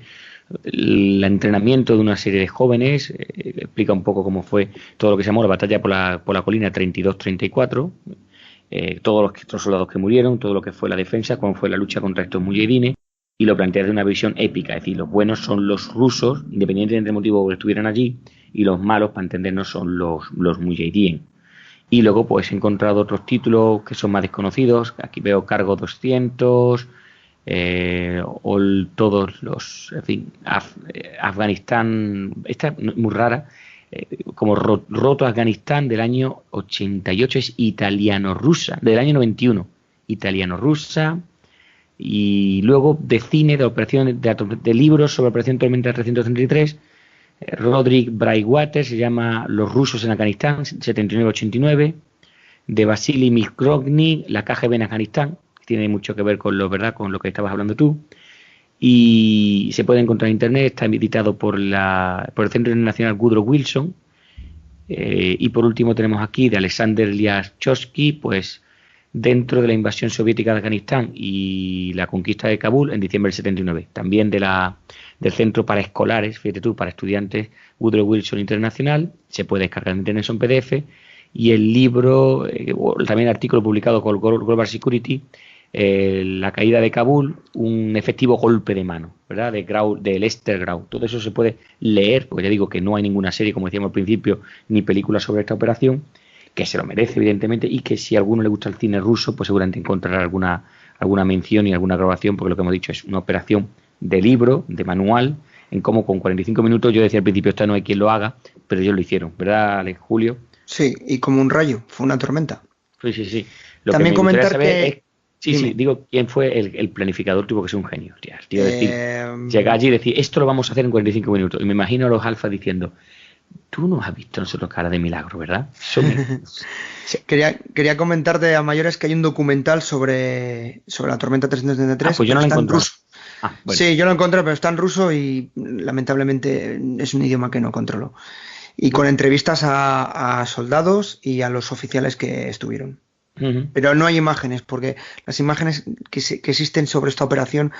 el entrenamiento de una serie de jóvenes, explica un poco cómo fue todo lo que se llamó la batalla por la colina 32-34, todos los soldados que murieron, todo lo que fue la defensa, cómo fue la lucha contra estos mujahidines, y lo plantea de una visión épica, es decir, los buenos son los rusos, independientemente del motivo que estuvieran allí, y los malos, para entendernos, son los mujahideen. Y luego pues he encontrado otros títulos que son más desconocidos. Aquí veo Cargo 200, todos los, en fin, Afganistán, esta es muy rara, como Roto Afganistán del año 88, es italiano-rusa, del año 91, italiano-rusa. Y luego de cine, de libros sobre Operación Tormenta 333, Roderick Brightwater, se llama Los rusos en Afganistán, 79-89, de Vasily Mikrovny, La KGB en Afganistán, tiene mucho que ver con lo que estabas hablando tú, y se puede encontrar en internet, está editado por el Centro Internacional Woodrow Wilson, y por último tenemos aquí de Alexander Lyashkovsky, pues dentro de la invasión soviética de Afganistán y la conquista de Kabul en diciembre del 79, también del Centro para Escolares, fíjate tú, para estudiantes Woodrow Wilson Internacional, se puede descargar en internet, son PDF, y el libro, también artículo publicado con Global Security, la caída de Kabul, un efectivo golpe de mano, ¿verdad? De Lester Grau. Todo eso se puede leer, porque ya digo que no hay ninguna serie, como decíamos al principio, ni película sobre esta operación, que se lo merece evidentemente, y que si a alguno le gusta el cine ruso, pues seguramente encontrará alguna mención y alguna grabación, porque lo que hemos dicho es una operación de libro, de manual, en cómo con 45 minutos, yo decía al principio, esto no hay quien lo haga, pero ellos lo hicieron, ¿verdad, Alex, Julio? Sí, y como un rayo, fue una tormenta. Sí. También comentar que... digo, quién fue el planificador, tuvo que ser un genio, tío, decir, llegar allí y decir, esto lo vamos a hacer en 45 minutos, y me imagino a los alfas diciendo, Tú no has visto nosotros Cara de Milagro, ¿verdad? Quería comentarte a mayores que hay un documental sobre la Tormenta 333. Pues yo no lo he encontrado. Bueno. Sí, yo lo encontré, pero está en ruso y lamentablemente es un idioma que no controlo. Y con entrevistas a soldados y a los oficiales que estuvieron. Pero no hay imágenes, porque las imágenes que existen sobre esta operación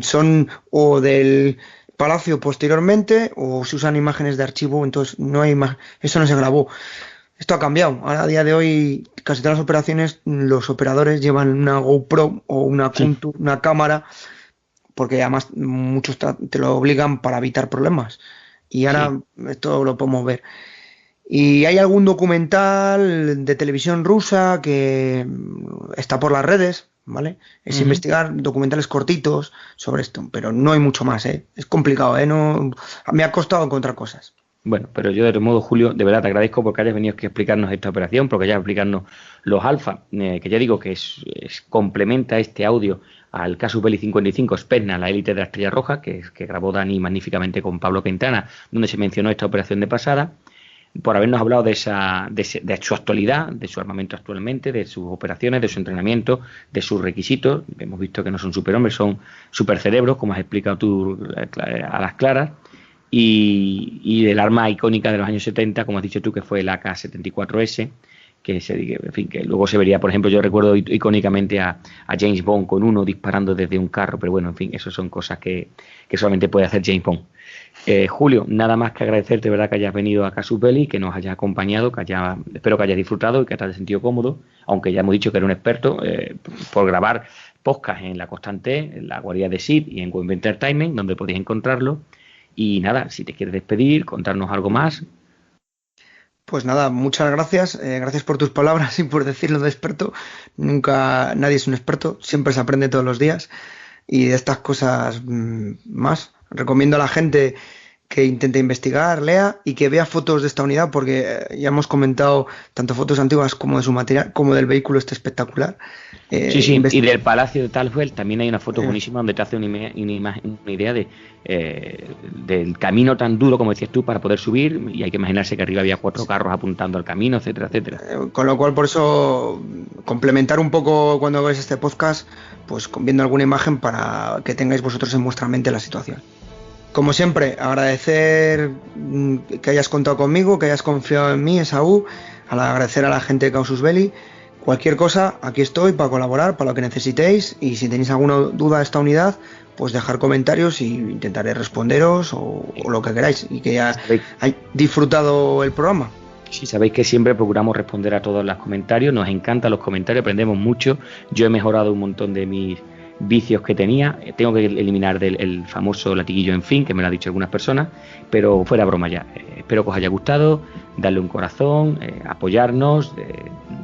son o del palacio posteriormente o se usan imágenes de archivo, entonces no hay eso no se grabó. Esto ha cambiado. Ahora, a día de hoy, casi todas las operaciones, los operadores llevan una GoPro o una Kuntu, una cámara, porque además muchos te lo obligan para evitar problemas. Y ahora esto lo podemos ver. Y hay algún documental de televisión rusa que está por las redes, ¿vale? Es investigar documentales cortitos sobre esto, pero no hay mucho más, ¿eh? Es complicado, ¿eh? No, me ha costado encontrar cosas. Bueno, pero yo de modo, Julio, de verdad te agradezco porque hayas venido aquí a explicarnos esta operación, porque hayas explicarnos los alfa, que ya digo que complementa este audio al Casus Belli 55 Spetsnaz, la élite de la Estrella Roja, que grabó Dani magníficamente con Pablo Quintana, donde se mencionó esta operación de pasada, por habernos hablado de su actualidad, de su armamento actualmente, de sus operaciones, de su entrenamiento, de sus requisitos. Hemos visto que no son superhombres, son supercerebros, como has explicado tú a las claras. Y del arma icónica de los años 70, como has dicho tú, que fue el AK-74S, que luego se vería, por ejemplo, yo recuerdo icónicamente a James Bond con uno disparando desde un carro, pero bueno, en fin, eso son cosas que solamente puede hacer James Bond. Julio, nada más que agradecerte, ¿verdad?, que hayas venido a Casus Belli, que nos hayas acompañado, espero que hayas disfrutado y que te hayas sentido cómodo, aunque ya hemos dicho que eres un experto por grabar podcast en La Constante, en la guarida de Sid y en Web Entertainment, donde podéis encontrarlo. Y nada, si te quieres despedir, contarnos algo más. Pues nada, muchas gracias. Gracias por tus palabras y por decirlo de experto. Nunca nadie es un experto, siempre se aprende todos los días. Y de estas cosas más, recomiendo a la gente que intente investigar, lea y que vea fotos de esta unidad, porque ya hemos comentado tanto fotos antiguas como de su material, como del vehículo espectacular. Sí, y del Palacio de Talfeld también hay una foto buenísima donde te hace una idea del camino tan duro, como decías tú, para poder subir, y hay que imaginarse que arriba había 4 carros apuntando al camino, etcétera, etcétera. Con lo cual, por eso, complementar un poco cuando veáis este podcast, pues viendo alguna imagen para que tengáis vosotros en vuestra mente la situación. Como siempre, agradecer que hayas contado conmigo, que hayas confiado en mí, Esaú, agradecer a la gente de Casus Belli. Cualquier cosa, aquí estoy para colaborar, para lo que necesitéis, y si tenéis alguna duda de esta unidad, pues dejar comentarios y intentaré responderos o lo que queráis, y que ya hayáis disfrutado el programa. Sí, sabéis que siempre procuramos responder a todos los comentarios, nos encantan los comentarios, aprendemos mucho. Yo he mejorado un montón de mis vicios que tenía, tengo que eliminar el famoso latiguillo en fin, que me lo han dicho algunas personas, pero fuera broma ya. Espero que os haya gustado, darle un corazón, apoyarnos,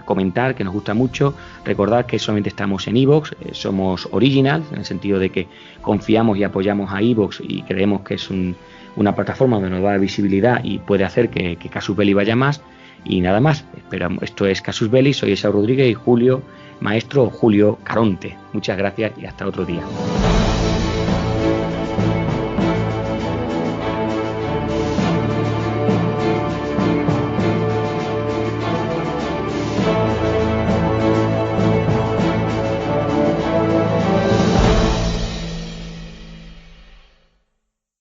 comentar, que nos gusta mucho. Recordad que solamente estamos en iVoox, somos original, en el sentido de que confiamos y apoyamos a iVoox y creemos que es una plataforma donde nos da visibilidad y puede hacer que Casus Belli vaya más. Y nada más, esperamos. Esto es Casus Belli, soy Esaú Rodríguez y Julio, maestro Julio Caronte. Muchas gracias y hasta otro día.